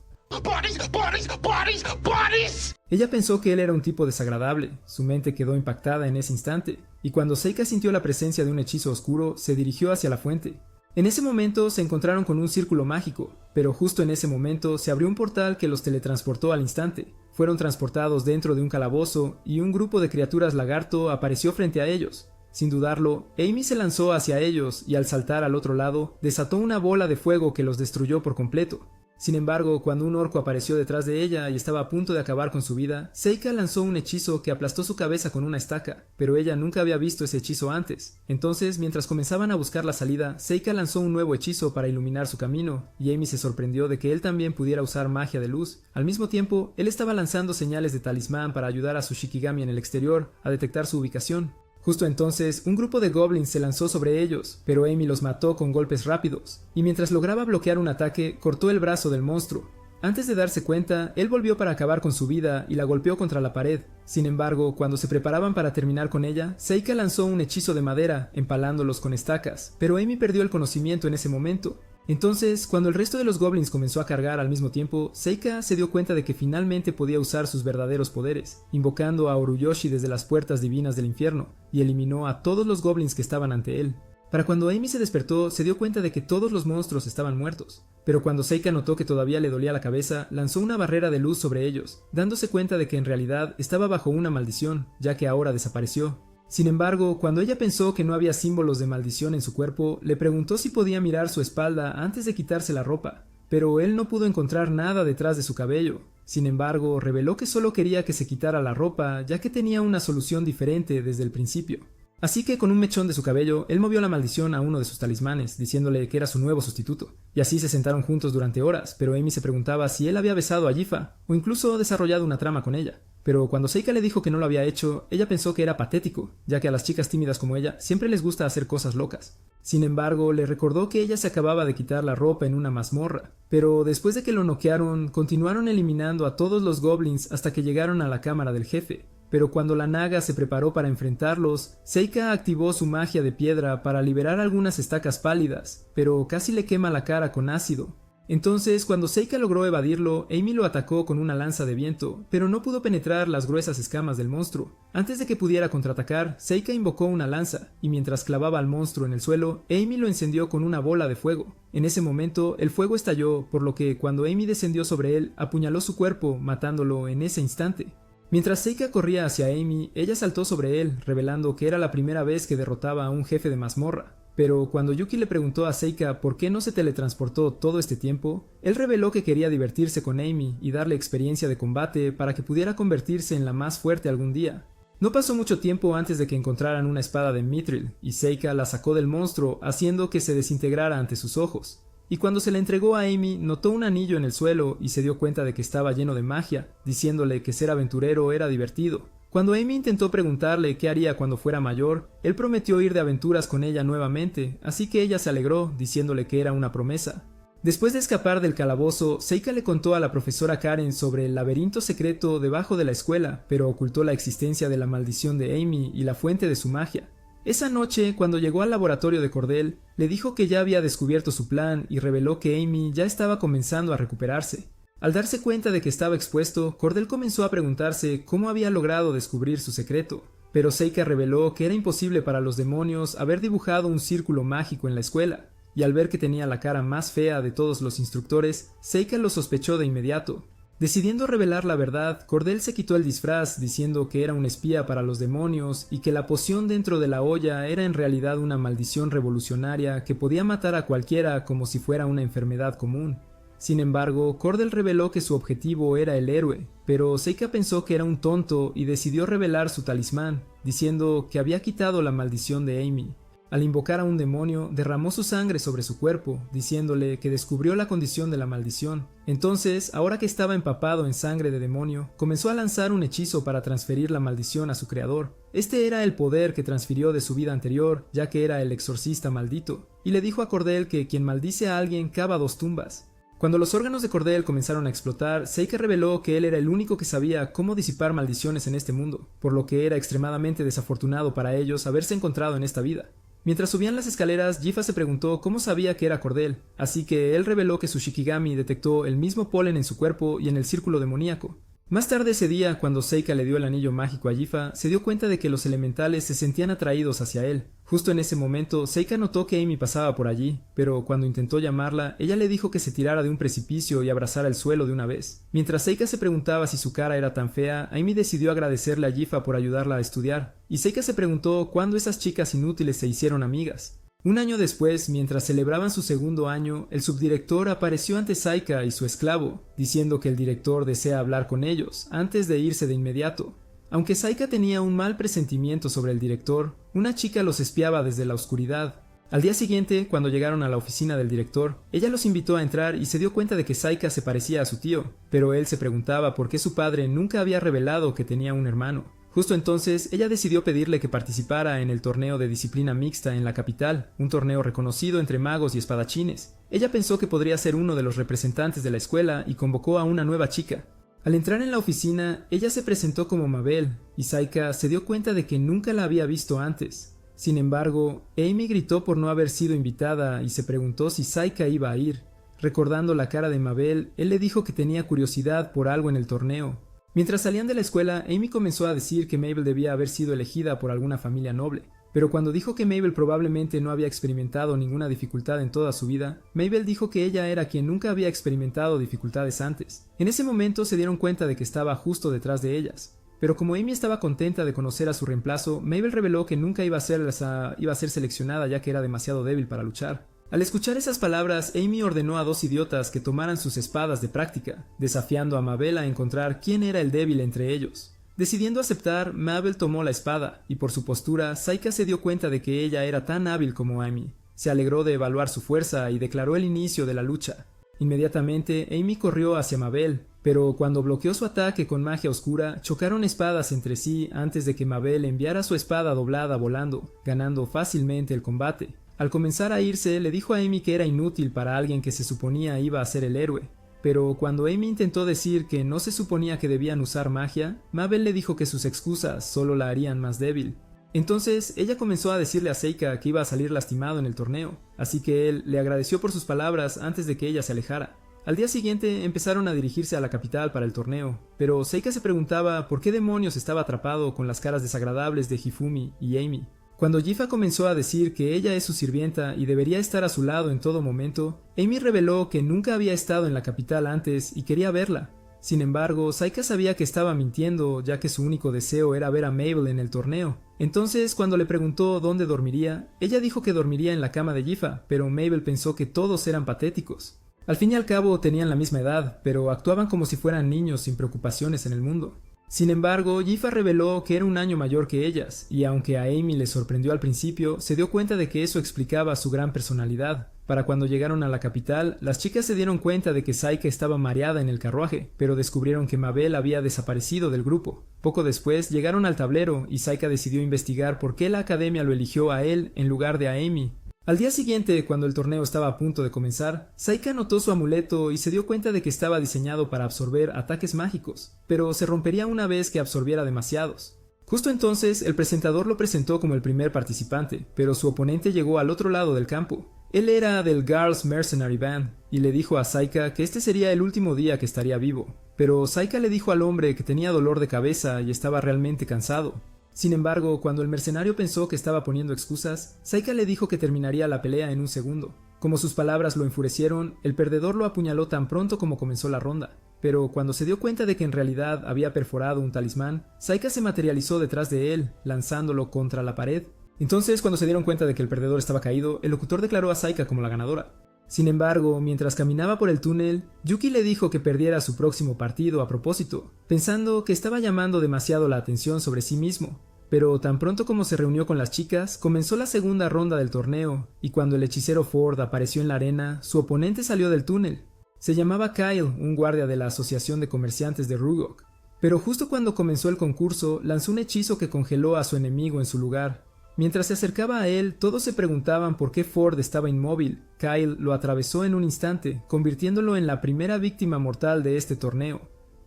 Ella pensó que él era un tipo desagradable, su mente quedó impactada en ese instante, y cuando Seika sintió la presencia de un hechizo oscuro, se dirigió hacia la fuente. En ese momento se encontraron con un círculo mágico, pero justo en ese momento se abrió un portal que los teletransportó al instante. Fueron transportados dentro de un calabozo y un grupo de criaturas lagarto apareció frente a ellos. Sin dudarlo, Amy se lanzó hacia ellos y al saltar al otro lado, desató una bola de fuego que los destruyó por completo. Sin embargo, cuando un orco apareció detrás de ella y estaba a punto de acabar con su vida, Seika lanzó un hechizo que aplastó su cabeza con una estaca, pero ella nunca había visto ese hechizo antes. Entonces, mientras comenzaban a buscar la salida, Seika lanzó un nuevo hechizo para iluminar su camino, y Amy se sorprendió de que él también pudiera usar magia de luz. Al mismo tiempo, él estaba lanzando señales de talismán para ayudar a su Shikigami en el exterior a detectar su ubicación. Justo entonces, un grupo de goblins se lanzó sobre ellos, pero Amy los mató con golpes rápidos, y mientras lograba bloquear un ataque, cortó el brazo del monstruo. Antes de darse cuenta, él volvió para acabar con su vida y la golpeó contra la pared. Sin embargo, cuando se preparaban para terminar con ella, Seika lanzó un hechizo de madera, empalándolos con estacas, pero Amy perdió el conocimiento en ese momento. Entonces, cuando el resto de los goblins comenzó a cargar al mismo tiempo, Seika se dio cuenta de que finalmente podía usar sus verdaderos poderes, invocando a Oruyoshi desde las puertas divinas del infierno, y eliminó a todos los goblins que estaban ante él. Para cuando Amy se despertó, se dio cuenta de que todos los monstruos estaban muertos, pero cuando Seika notó que todavía le dolía la cabeza, lanzó una barrera de luz sobre ellos, dándose cuenta de que en realidad estaba bajo una maldición, ya que ahora desapareció. Sin embargo, cuando ella pensó que no había símbolos de maldición en su cuerpo, le preguntó si podía mirar su espalda antes de quitarse la ropa, pero él no pudo encontrar nada detrás de su cabello. Sin embargo, reveló que solo quería que se quitara la ropa, ya que tenía una solución diferente desde el principio. Así que con un mechón de su cabello, él movió la maldición a uno de sus talismanes, diciéndole que era su nuevo sustituto. Y así se sentaron juntos durante horas, pero Amy se preguntaba si él había besado a Jifa, o incluso desarrollado una trama con ella. Pero cuando Seika le dijo que no lo había hecho, ella pensó que era patético, ya que a las chicas tímidas como ella siempre les gusta hacer cosas locas. Sin embargo, le recordó que ella se acababa de quitar la ropa en una mazmorra, pero después de que lo noquearon, continuaron eliminando a todos los goblins hasta que llegaron a la cámara del jefe. Pero cuando la Naga se preparó para enfrentarlos, Seika activó su magia de piedra para liberar algunas estacas pálidas, pero casi le quema la cara con ácido. Entonces, cuando Seika logró evadirlo, Amy lo atacó con una lanza de viento, pero no pudo penetrar las gruesas escamas del monstruo. Antes de que pudiera contraatacar, Seika invocó una lanza, y mientras clavaba al monstruo en el suelo, Amy lo encendió con una bola de fuego. En ese momento, el fuego estalló, por lo que cuando Amy descendió sobre él, apuñaló su cuerpo, matándolo en ese instante. Mientras Seika corría hacia Amy, ella saltó sobre él, revelando que era la primera vez que derrotaba a un jefe de mazmorra. Pero cuando Yuki le preguntó a Seika por qué no se teletransportó todo este tiempo, él reveló que quería divertirse con Amy y darle experiencia de combate para que pudiera convertirse en la más fuerte algún día. No pasó mucho tiempo antes de que encontraran una espada de Mithril, y Seika la sacó del monstruo, haciendo que se desintegrara ante sus ojos. Y cuando se la entregó a Amy, notó un anillo en el suelo y se dio cuenta de que estaba lleno de magia, diciéndole que ser aventurero era divertido. Cuando Amy intentó preguntarle qué haría cuando fuera mayor, él prometió ir de aventuras con ella nuevamente, así que ella se alegró, diciéndole que era una promesa. Después de escapar del calabozo, Seika le contó a la profesora Karen sobre el laberinto secreto debajo de la escuela, pero ocultó la existencia de la maldición de Amy y la fuente de su magia. Esa noche, cuando llegó al laboratorio de Cordell, le dijo que ya había descubierto su plan y reveló que Amy ya estaba comenzando a recuperarse. Al darse cuenta de que estaba expuesto, Cordell comenzó a preguntarse cómo había logrado descubrir su secreto, pero Seika reveló que era imposible para los demonios haber dibujado un círculo mágico en la escuela, y al ver que tenía la cara más fea de todos los instructores, Seika lo sospechó de inmediato. Decidiendo revelar la verdad, Cordell se quitó el disfraz diciendo que era un espía para los demonios y que la poción dentro de la olla era en realidad una maldición revolucionaria que podía matar a cualquiera como si fuera una enfermedad común. Sin embargo, Cordell reveló que su objetivo era el héroe, pero Seika pensó que era un tonto y decidió revelar su talismán, diciendo que había quitado la maldición de Amy. Al invocar a un demonio, derramó su sangre sobre su cuerpo, diciéndole que descubrió la condición de la maldición. Entonces, ahora que estaba empapado en sangre de demonio, comenzó a lanzar un hechizo para transferir la maldición a su creador. Este era el poder que transfirió de su vida anterior, ya que era el exorcista maldito, y le dijo a Cordell que quien maldice a alguien cava 2 tumbas. Cuando los órganos de Cordell comenzaron a explotar, Seika reveló que él era el único que sabía cómo disipar maldiciones en este mundo, por lo que era extremadamente desafortunado para ellos haberse encontrado en esta vida. Mientras subían las escaleras, Jifa se preguntó cómo sabía que era Cordell, así que él reveló que su Shikigami detectó el mismo polen en su cuerpo y en el círculo demoníaco. Más tarde ese día, cuando Seika le dio el anillo mágico a Jifa, se dio cuenta de que los elementales se sentían atraídos hacia él. Justo en ese momento, Seika notó que Amy pasaba por allí, pero cuando intentó llamarla, ella le dijo que se tirara de un precipicio y abrazara el suelo de una vez. Mientras Seika se preguntaba si su cara era tan fea, Amy decidió agradecerle a Jifa por ayudarla a estudiar, y Seika se preguntó cuándo esas chicas inútiles se hicieron amigas. Un año después, mientras celebraban su 2º año, el subdirector apareció ante Seika y su esclavo, diciendo que el director desea hablar con ellos, antes de irse de inmediato. Aunque Seika tenía un mal presentimiento sobre el director, una chica los espiaba desde la oscuridad. Al día siguiente, cuando llegaron a la oficina del director, ella los invitó a entrar y se dio cuenta de que Seika se parecía a su tío, pero él se preguntaba por qué su padre nunca había revelado que tenía un hermano. Justo entonces, ella decidió pedirle que participara en el torneo de disciplina mixta en la capital, un torneo reconocido entre magos y espadachines. Ella pensó que podría ser uno de los representantes de la escuela y convocó a una nueva chica. Al entrar en la oficina, ella se presentó como Mabel, y Seika se dio cuenta de que nunca la había visto antes. Sin embargo, Amy gritó por no haber sido invitada y se preguntó si Seika iba a ir. Recordando la cara de Mabel, él le dijo que tenía curiosidad por algo en el torneo. Mientras salían de la escuela, Amy comenzó a decir que Mabel debía haber sido elegida por alguna familia noble. Pero cuando dijo que Mabel probablemente no había experimentado ninguna dificultad en toda su vida, Mabel dijo que ella era quien nunca había experimentado dificultades antes. En ese momento se dieron cuenta de que estaba justo detrás de ellas. Pero como Amy estaba contenta de conocer a su reemplazo, Mabel reveló que nunca iba a ser seleccionada ya que era demasiado débil para luchar. Al escuchar esas palabras, Amy ordenó a 2 idiotas que tomaran sus espadas de práctica, desafiando a Mabel a encontrar quién era el débil entre ellos. Decidiendo aceptar, Mabel tomó la espada, y por su postura, Seika se dio cuenta de que ella era tan hábil como Amy. Se alegró de evaluar su fuerza y declaró el inicio de la lucha. Inmediatamente, Amy corrió hacia Mabel, pero cuando bloqueó su ataque con magia oscura, chocaron espadas entre sí antes de que Mabel enviara su espada doblada volando, ganando fácilmente el combate. Al comenzar a irse, le dijo a Amy que era inútil para alguien que se suponía iba a ser el héroe. Pero cuando Amy intentó decir que no se suponía que debían usar magia, Mabel le dijo que sus excusas solo la harían más débil. Entonces, ella comenzó a decirle a Seika que iba a salir lastimado en el torneo, así que él le agradeció por sus palabras antes de que ella se alejara. Al día siguiente empezaron a dirigirse a la capital para el torneo, pero Seika se preguntaba por qué demonios estaba atrapado con las caras desagradables de Hifumi y Amy. Cuando Jifa comenzó a decir que ella es su sirvienta y debería estar a su lado en todo momento, Amy reveló que nunca había estado en la capital antes y quería verla. Sin embargo, Seika sabía que estaba mintiendo, ya que su único deseo era ver a Mabel en el torneo. Entonces, cuando le preguntó dónde dormiría, ella dijo que dormiría en la cama de Jifa, pero Mabel pensó que todos eran patéticos. Al fin y al cabo tenían la misma edad, pero actuaban como si fueran niños sin preocupaciones en el mundo. Sin embargo, Jifa reveló que era un año mayor que ellas, y aunque a Amy le sorprendió al principio, se dio cuenta de que eso explicaba su gran personalidad. Para cuando llegaron a la capital, las chicas se dieron cuenta de que Seika estaba mareada en el carruaje, pero descubrieron que Mabel había desaparecido del grupo. Poco después llegaron al tablero y Seika decidió investigar por qué la academia lo eligió a él en lugar de a Amy. Al día siguiente, cuando el torneo estaba a punto de comenzar, Seika notó su amuleto y se dio cuenta de que estaba diseñado para absorber ataques mágicos, pero se rompería una vez que absorbiera demasiados. Justo entonces, el presentador lo presentó como el primer participante, pero su oponente llegó al otro lado del campo. Él era del Girls Mercenary Band, y le dijo a Seika que este sería el último día que estaría vivo, pero Seika le dijo al hombre que tenía dolor de cabeza y estaba realmente cansado. Sin embargo, cuando el mercenario pensó que estaba poniendo excusas, Seika le dijo que terminaría la pelea en un segundo. Como sus palabras lo enfurecieron, el perdedor lo apuñaló tan pronto como comenzó la ronda. pero cuando se dio cuenta de que en realidad había perforado un talismán, Saika se materializó detrás de él, lanzándolo contra la pared. Entonces, cuando se dieron cuenta de que el perdedor estaba caído, el locutor declaró a Saika como la ganadora. Sin embargo, mientras caminaba por el túnel, Yuki le dijo que perdiera su próximo partido a propósito, pensando que estaba llamando demasiado la atención sobre sí mismo. Pero tan pronto como se reunió con las chicas, comenzó la segunda ronda del torneo, y cuando el hechicero Ford apareció en la arena, su oponente salió del túnel. Se llamaba Kyle, un guardia de la Asociación de Comerciantes de Rugok. Pero justo cuando comenzó el concurso, lanzó un hechizo que congeló a su enemigo en su lugar. Mientras se acercaba a él, todos se preguntaban por qué Ford estaba inmóvil. Kyle lo atravesó en un instante, convirtiéndolo en la primera víctima mortal de este torneo.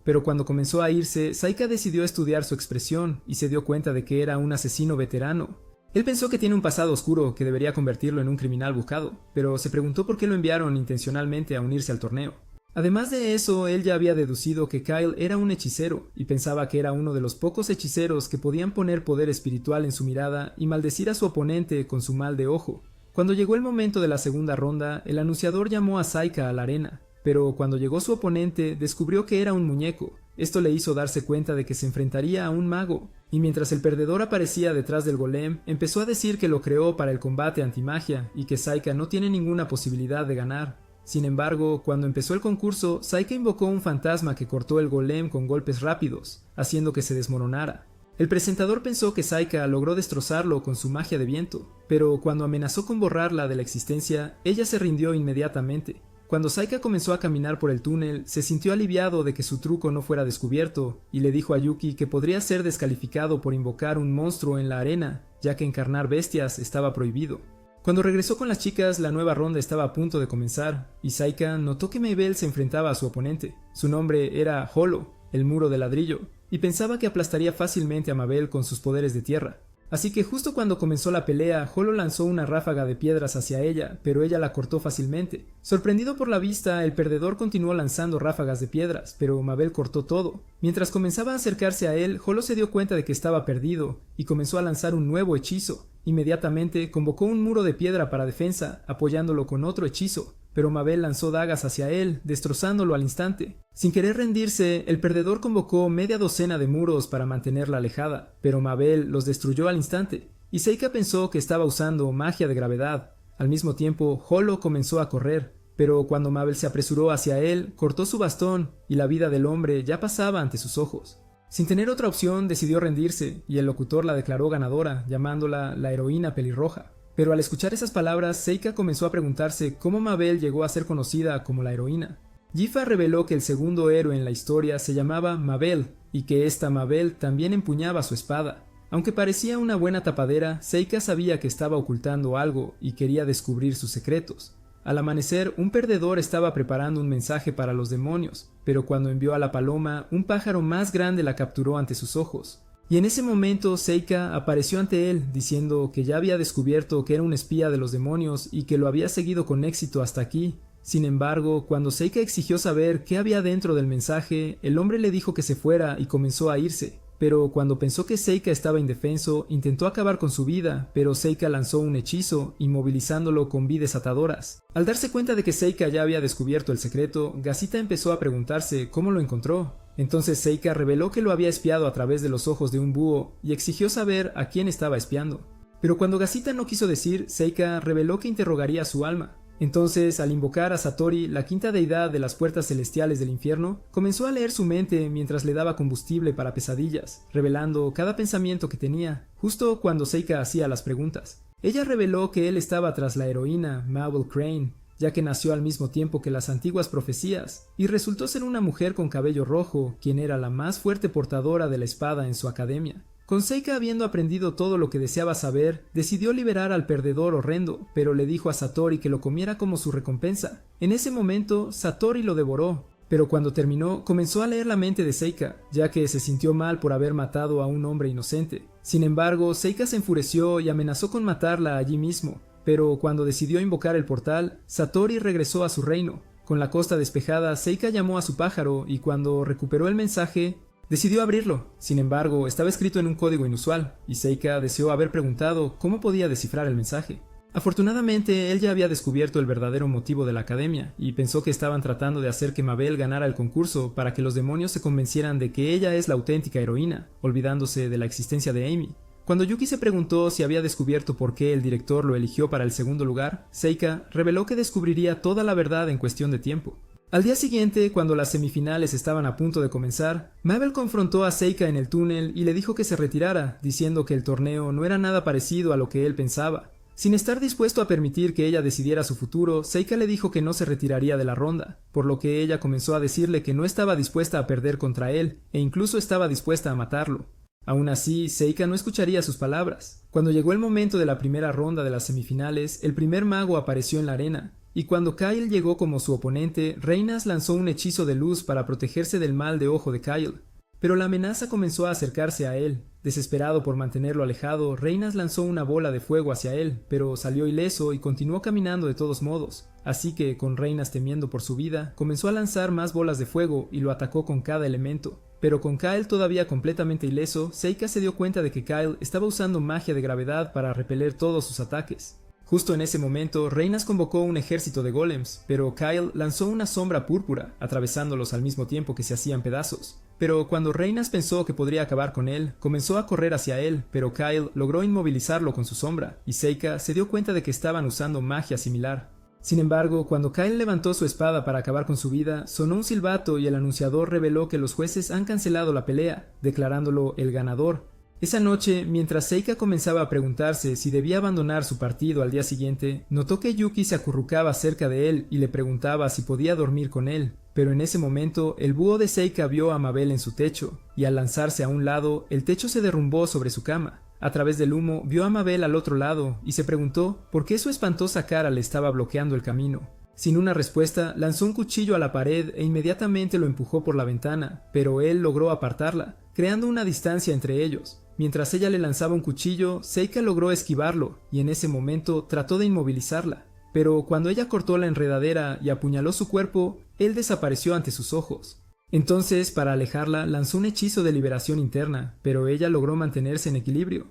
Pero cuando comenzó a irse, Saika decidió estudiar su expresión y se dio cuenta de que era un asesino veterano. Él pensó que tiene un pasado oscuro que debería convertirlo en un criminal buscado, pero se preguntó por qué lo enviaron intencionalmente a unirse al torneo. Además de eso, él ya había deducido que Kyle era un hechicero y pensaba que era uno de los pocos hechiceros que podían poner poder espiritual en su mirada y maldecir a su oponente con su mal de ojo. Cuando llegó el momento de la segunda ronda, el anunciador llamó a Saika a la arena, pero cuando llegó su oponente descubrió que era un muñeco. Esto le hizo darse cuenta de que se enfrentaría a un mago, y mientras el perdedor aparecía detrás del golem, empezó a decir que lo creó para el combate antimagia y que Saika no tiene ninguna posibilidad de ganar. Sin embargo, cuando empezó el concurso, Saika invocó un fantasma que cortó el golem con golpes rápidos, haciendo que se desmoronara. El presentador pensó que Saika logró destrozarlo con su magia de viento, pero cuando amenazó con borrarla de la existencia, ella se rindió inmediatamente. Cuando Saika comenzó a caminar por el túnel, se sintió aliviado de que su truco no fuera descubierto, y le dijo a Yuki que podría ser descalificado por invocar un monstruo en la arena, ya que encarnar bestias estaba prohibido. Cuando regresó con las chicas, la nueva ronda estaba a punto de comenzar, y Saika notó que Mabel se enfrentaba a su oponente. Su nombre era Holo, el muro de ladrillo, y pensaba que aplastaría fácilmente a Mabel con sus poderes de tierra. Así que justo cuando comenzó la pelea, Holo lanzó una ráfaga de piedras hacia ella, pero ella la cortó fácilmente. Sorprendido por la vista, el perdedor continuó lanzando ráfagas de piedras, pero Mabel cortó todo. Mientras comenzaba a acercarse a él, Holo se dio cuenta de que estaba perdido, y comenzó a lanzar un nuevo hechizo. Inmediatamente convocó un muro de piedra para defensa, apoyándolo con otro hechizo, pero Mabel lanzó dagas hacia él, destrozándolo al instante. Sin querer rendirse, el perdedor convocó media docena de muros para mantenerla alejada, pero Mabel los destruyó al instante, y Saika pensó que estaba usando magia de gravedad. Al mismo tiempo, Holo comenzó a correr, pero cuando Mabel se apresuró hacia él, cortó su bastón, y la vida del hombre ya pasaba ante sus ojos. Sin tener otra opción, decidió rendirse, y el locutor la declaró ganadora, llamándola la heroína pelirroja. Pero al escuchar esas palabras, Saika comenzó a preguntarse cómo Mabel llegó a ser conocida como la heroína. Jifa reveló que el segundo héroe en la historia se llamaba Mabel, y que esta Mabel también empuñaba su espada. Aunque parecía una buena tapadera, Saika sabía que estaba ocultando algo y quería descubrir sus secretos. Al amanecer, un perdedor estaba preparando un mensaje para los demonios, pero cuando envió a la paloma, un pájaro más grande la capturó ante sus ojos. Y en ese momento Saika apareció ante él, diciendo que ya había descubierto que era un espía de los demonios y que lo había seguido con éxito hasta aquí. Sin embargo, cuando Saika exigió saber qué había dentro del mensaje, el hombre le dijo que se fuera y comenzó a irse. Pero cuando pensó que Saika estaba indefenso, intentó acabar con su vida, pero Saika lanzó un hechizo, inmovilizándolo con vides atadoras. Al darse cuenta de que Saika ya había descubierto el secreto, Gacita empezó a preguntarse cómo lo encontró. Entonces Saika reveló que lo había espiado a través de los ojos de un búho y exigió saber a quién estaba espiando. Pero cuando Gacita no quiso decir, Saika reveló que interrogaría su alma. Entonces, al invocar a Satori, la quinta deidad de las puertas celestiales del infierno, comenzó a leer su mente mientras le daba combustible para pesadillas, revelando cada pensamiento que tenía, justo cuando Saika hacía las preguntas. Ella reveló que él estaba tras la heroína, Mabel Crane, ya que nació al mismo tiempo que las antiguas profecías, y resultó ser una mujer con cabello rojo, quien era la más fuerte portadora de la espada en su academia. Con Saika habiendo aprendido todo lo que deseaba saber, decidió liberar al perdedor horrendo, pero le dijo a Satori que lo comiera como su recompensa. En ese momento, Satori lo devoró, pero cuando terminó, comenzó a leer la mente de Saika, ya que se sintió mal por haber matado a un hombre inocente. Sin embargo, Saika se enfureció y amenazó con matarla allí mismo, pero cuando decidió invocar el portal, Satori regresó a su reino. Con la costa despejada, Saika llamó a su pájaro y cuando recuperó el mensaje, decidió abrirlo. Sin embargo, estaba escrito en un código inusual, y Saika deseó haber preguntado cómo podía descifrar el mensaje. Afortunadamente, él ya había descubierto el verdadero motivo de la academia, y pensó que estaban tratando de hacer que Mabel ganara el concurso para que los demonios se convencieran de que ella es la auténtica heroína, olvidándose de la existencia de Amy. Cuando Yuki se preguntó si había descubierto por qué el director lo eligió para el segundo lugar, Seika reveló que descubriría toda la verdad en cuestión de tiempo. Al día siguiente, cuando las semifinales estaban a punto de comenzar, Mabel confrontó a Seika en el túnel y le dijo que se retirara, diciendo que el torneo no era nada parecido a lo que él pensaba. Sin estar dispuesto a permitir que ella decidiera su futuro, Seika le dijo que no se retiraría de la ronda, por lo que ella comenzó a decirle que no estaba dispuesta a perder contra él, e incluso estaba dispuesta a matarlo. Aún así, Seika no escucharía sus palabras. Cuando llegó el momento de la primera ronda de las semifinales, el primer mago apareció en la arena, y cuando Kyle llegó como su oponente, Reinas lanzó un hechizo de luz para protegerse del mal de ojo de Kyle. Pero la amenaza comenzó a acercarse a él. Desesperado por mantenerlo alejado, Reinas lanzó una bola de fuego hacia él, pero salió ileso y continuó caminando de todos modos. Así que, con Reinas temiendo por su vida, comenzó a lanzar más bolas de fuego y lo atacó con cada elemento. Pero con Kyle todavía completamente ileso, Seika se dio cuenta de que Kyle estaba usando magia de gravedad para repeler todos sus ataques. Justo en ese momento, Reinas convocó un ejército de golems, pero Kyle lanzó una sombra púrpura, atravesándolos al mismo tiempo que se hacían pedazos. Pero cuando Reinas pensó que podría acabar con él, comenzó a correr hacia él, pero Kyle logró inmovilizarlo con su sombra, y Seika se dio cuenta de que estaban usando magia similar. Sin embargo, cuando Kyle levantó su espada para acabar con su vida, sonó un silbato y el anunciador reveló que los jueces han cancelado la pelea, declarándolo el ganador. Esa noche, mientras Seika comenzaba a preguntarse si debía abandonar su partido al día siguiente, notó que Yuki se acurrucaba cerca de él y le preguntaba si podía dormir con él. Pero en ese momento, el búho de Seika vio a Mabel en su techo, y al lanzarse a un lado, el techo se derrumbó sobre su cama. A través del humo, vio a Mabel al otro lado, y se preguntó por qué su espantosa cara le estaba bloqueando el camino. Sin una respuesta, lanzó un cuchillo a la pared e inmediatamente lo empujó por la ventana, pero él logró apartarla, creando una distancia entre ellos. Mientras ella le lanzaba un cuchillo, Seika logró esquivarlo, y en ese momento trató de inmovilizarla. Pero cuando ella cortó la enredadera y apuñaló su cuerpo, él desapareció ante sus ojos. Entonces, para alejarla, lanzó un hechizo de liberación interna, pero ella logró mantenerse en equilibrio.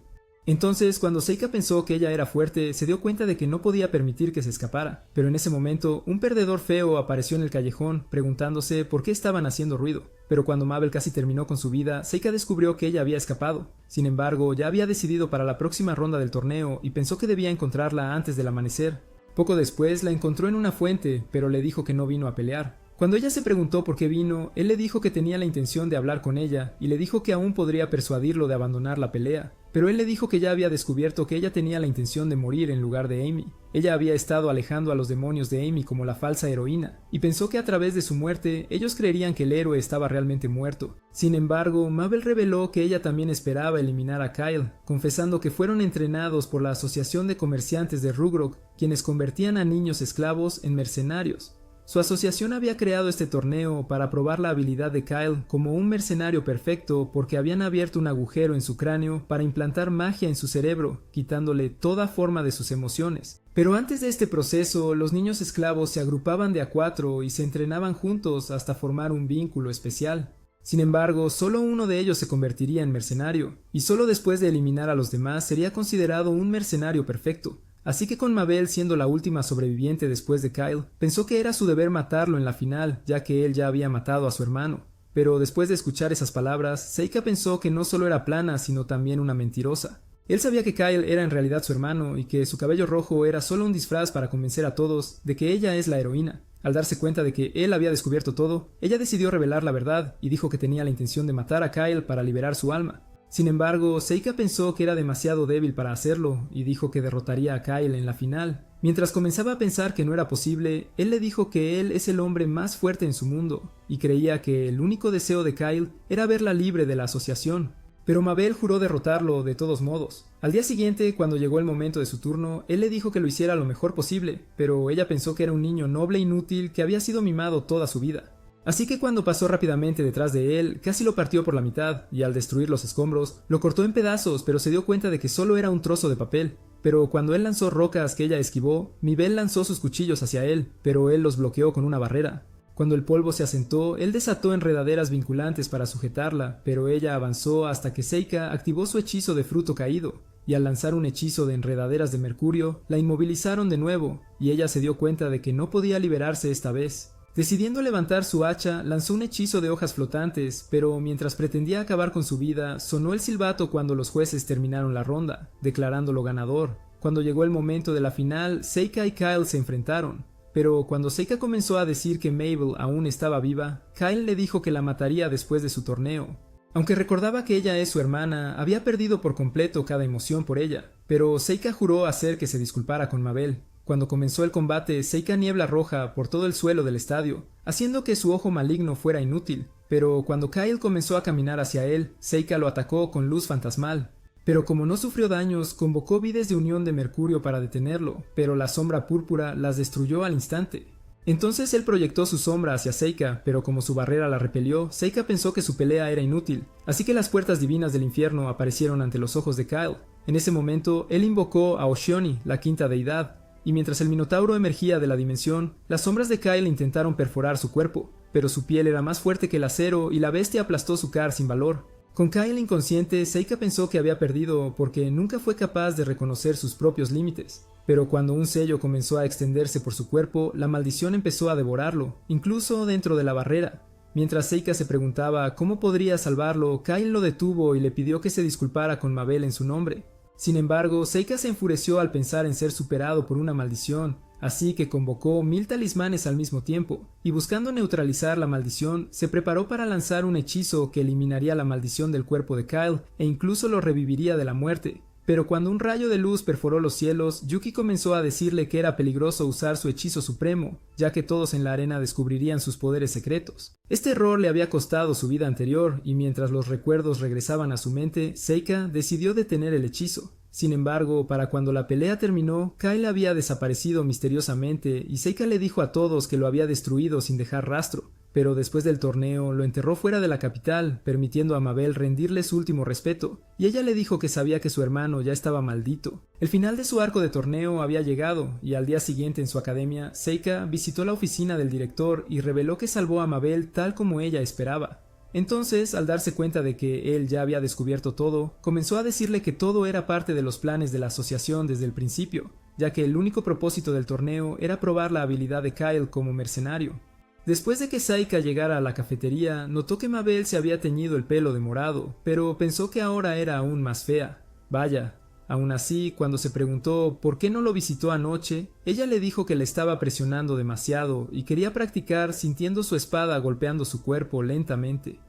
Entonces, cuando Seika pensó que ella era fuerte, se dio cuenta de que no podía permitir que se escapara. Pero en ese momento, un perdedor feo apareció en el callejón, preguntándose por qué estaban haciendo ruido. Pero cuando Mabel casi terminó con su vida, Seika descubrió que ella había escapado. Sin embargo, ya había decidido para la próxima ronda del torneo y pensó que debía encontrarla antes del amanecer. Poco después la encontró en una fuente, pero le dijo que no vino a pelear. Cuando ella se preguntó por qué vino, él le dijo que tenía la intención de hablar con ella, y le dijo que aún podría persuadirlo de abandonar la pelea. Pero él le dijo que ya había descubierto que ella tenía la intención de morir en lugar de Amy. Ella había estado alejando a los demonios de Amy como la falsa heroína, y pensó que a través de su muerte, ellos creerían que el héroe estaba realmente muerto. Sin embargo, Mabel reveló que ella también esperaba eliminar a Kyle, confesando que fueron entrenados por la Asociación de Comerciantes de Rugrok, quienes convertían a niños esclavos en mercenarios. Su asociación había creado este torneo para probar la habilidad de Kyle como un mercenario perfecto porque habían abierto un agujero en su cráneo para implantar magia en su cerebro, quitándole toda forma de sus emociones. Pero antes de este proceso, los niños esclavos se agrupaban de a 4 y se entrenaban juntos hasta formar un vínculo especial. Sin embargo, solo uno de ellos se convertiría en mercenario, y solo después de eliminar a los demás sería considerado un mercenario perfecto. Así que con Mabel siendo la última sobreviviente después de Kyle, pensó que era su deber matarlo en la final, ya que él ya había matado a su hermano. Pero después de escuchar esas palabras, Seika pensó que no solo era plana, sino también una mentirosa. Él sabía que Kyle era en realidad su hermano y que su cabello rojo era solo un disfraz para convencer a todos de que ella es la heroína. Al darse cuenta de que él había descubierto todo, ella decidió revelar la verdad y dijo que tenía la intención de matar a Kyle para liberar su alma. Sin embargo, Seika pensó que era demasiado débil para hacerlo y dijo que derrotaría a Kyle en la final. Mientras comenzaba a pensar que no era posible, él le dijo que él es el hombre más fuerte en su mundo y creía que el único deseo de Kyle era verla libre de la asociación. Pero Mabel juró derrotarlo de todos modos. Al día siguiente, cuando llegó el momento de su turno, él le dijo que lo hiciera lo mejor posible, pero ella pensó que era un niño noble e inútil que había sido mimado toda su vida. Así que cuando pasó rápidamente detrás de él, casi lo partió por la mitad, y al destruir los escombros, lo cortó en pedazos, pero se dio cuenta de que solo era un trozo de papel. Pero cuando él lanzó rocas que ella esquivó, Mabel lanzó sus cuchillos hacia él, pero él los bloqueó con una barrera. Cuando el polvo se asentó, él desató enredaderas vinculantes para sujetarla, pero ella avanzó hasta que Seika activó su hechizo de fruto caído. y al lanzar un hechizo de enredaderas de mercurio, la inmovilizaron de nuevo, y ella se dio cuenta de que no podía liberarse esta vez. Decidiendo levantar su hacha, lanzó un hechizo de hojas flotantes, pero mientras pretendía acabar con su vida, sonó el silbato cuando los jueces terminaron la ronda, declarándolo ganador. Cuando llegó el momento de la final, Seika y Kyle se enfrentaron. Pero cuando Seika comenzó a decir que Mabel aún estaba viva, Kyle le dijo que la mataría después de su torneo. Aunque recordaba que ella es su hermana, había perdido por completo cada emoción por ella, pero Seika juró hacer que se disculpara con Mabel. Cuando comenzó el combate, Seika niebla roja por todo el suelo del estadio, haciendo que su ojo maligno fuera inútil, pero cuando Kyle comenzó a caminar hacia él, Seika lo atacó con luz fantasmal. Pero como no sufrió daños, convocó vides de unión de mercurio para detenerlo, pero la sombra púrpura las destruyó al instante. Entonces él proyectó su sombra hacia Seika, pero como su barrera la repelió, Seika pensó que su pelea era inútil, así que las puertas divinas del infierno aparecieron ante los ojos de Kyle. En ese momento, él invocó a Oshioni, la quinta deidad, y mientras el minotauro emergía de la dimensión, las sombras de Kyle intentaron perforar su cuerpo, pero su piel era más fuerte que el acero y la bestia aplastó su cara sin valor. Con Kyle inconsciente, Seika pensó que había perdido porque nunca fue capaz de reconocer sus propios límites. Pero cuando un sello comenzó a extenderse por su cuerpo, la maldición empezó a devorarlo, incluso dentro de la barrera. Mientras Seika se preguntaba cómo podría salvarlo, Kyle lo detuvo y le pidió que se disculpara con Mabel en su nombre. Sin embargo, Seika se enfureció al pensar en ser superado por una maldición, así que convocó 1000 talismanes al mismo tiempo, y buscando neutralizar la maldición, se preparó para lanzar un hechizo que eliminaría la maldición del cuerpo de Kyle e incluso lo reviviría de la muerte. Pero cuando un rayo de luz perforó los cielos, Yuki comenzó a decirle que era peligroso usar su hechizo supremo, ya que todos en la arena descubrirían sus poderes secretos. Este error le había costado su vida anterior, y mientras los recuerdos regresaban a su mente, Seika decidió detener el hechizo. Sin embargo, para cuando la pelea terminó, Kyle había desaparecido misteriosamente y Seika le dijo a todos que lo había destruido sin dejar rastro, pero después del torneo lo enterró fuera de la capital, permitiendo a Mabel rendirle su último respeto, y ella le dijo que sabía que su hermano ya estaba maldito. El final de su arco de torneo había llegado, y al día siguiente en su academia, Seika visitó la oficina del director y reveló que salvó a Mabel tal como ella esperaba. Entonces, al darse cuenta de que él ya había descubierto todo, comenzó a decirle que todo era parte de los planes de la asociación desde el principio, ya que el único propósito del torneo era probar la habilidad de Kyle como mercenario. Después de que Seika llegara a la cafetería, notó que Mabel se había teñido el pelo de morado, pero pensó que ahora era aún más fea. Vaya. Aún así, cuando se preguntó por qué no lo visitó anoche, ella le dijo que le estaba presionando demasiado y quería practicar sintiendo su espada golpeando su cuerpo lentamente.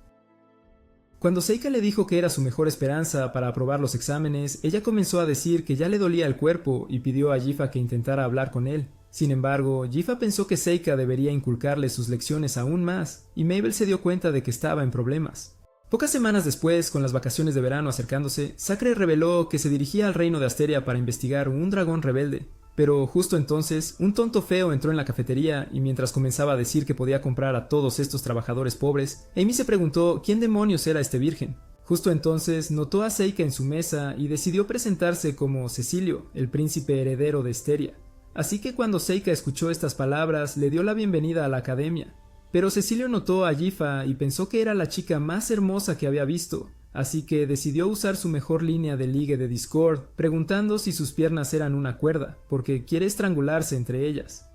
Cuando Seika le dijo que era su mejor esperanza para aprobar los exámenes, ella comenzó a decir que ya le dolía el cuerpo y pidió a Jifa que intentara hablar con él. Sin embargo, Jifa pensó que Seika debería inculcarle sus lecciones aún más, y Mabel se dio cuenta de que estaba en problemas. Pocas semanas después, con las vacaciones de verano acercándose, Sacre reveló que se dirigía al reino de Asteria para investigar un dragón rebelde. Pero justo entonces, un tonto feo entró en la cafetería y mientras comenzaba a decir que podía comprar a todos estos trabajadores pobres, Amy se preguntó quién demonios era este virgen. Justo entonces notó a Seika en su mesa y decidió presentarse como Cecilio, el príncipe heredero de Esteria. Así que cuando Seika escuchó estas palabras, le dio la bienvenida a la academia. Pero Cecilio notó a Jifa y pensó que era la chica más hermosa que había visto, así que decidió usar su mejor línea de ligue de Discord, preguntando si sus piernas eran una cuerda, porque quiere estrangularse entre ellas.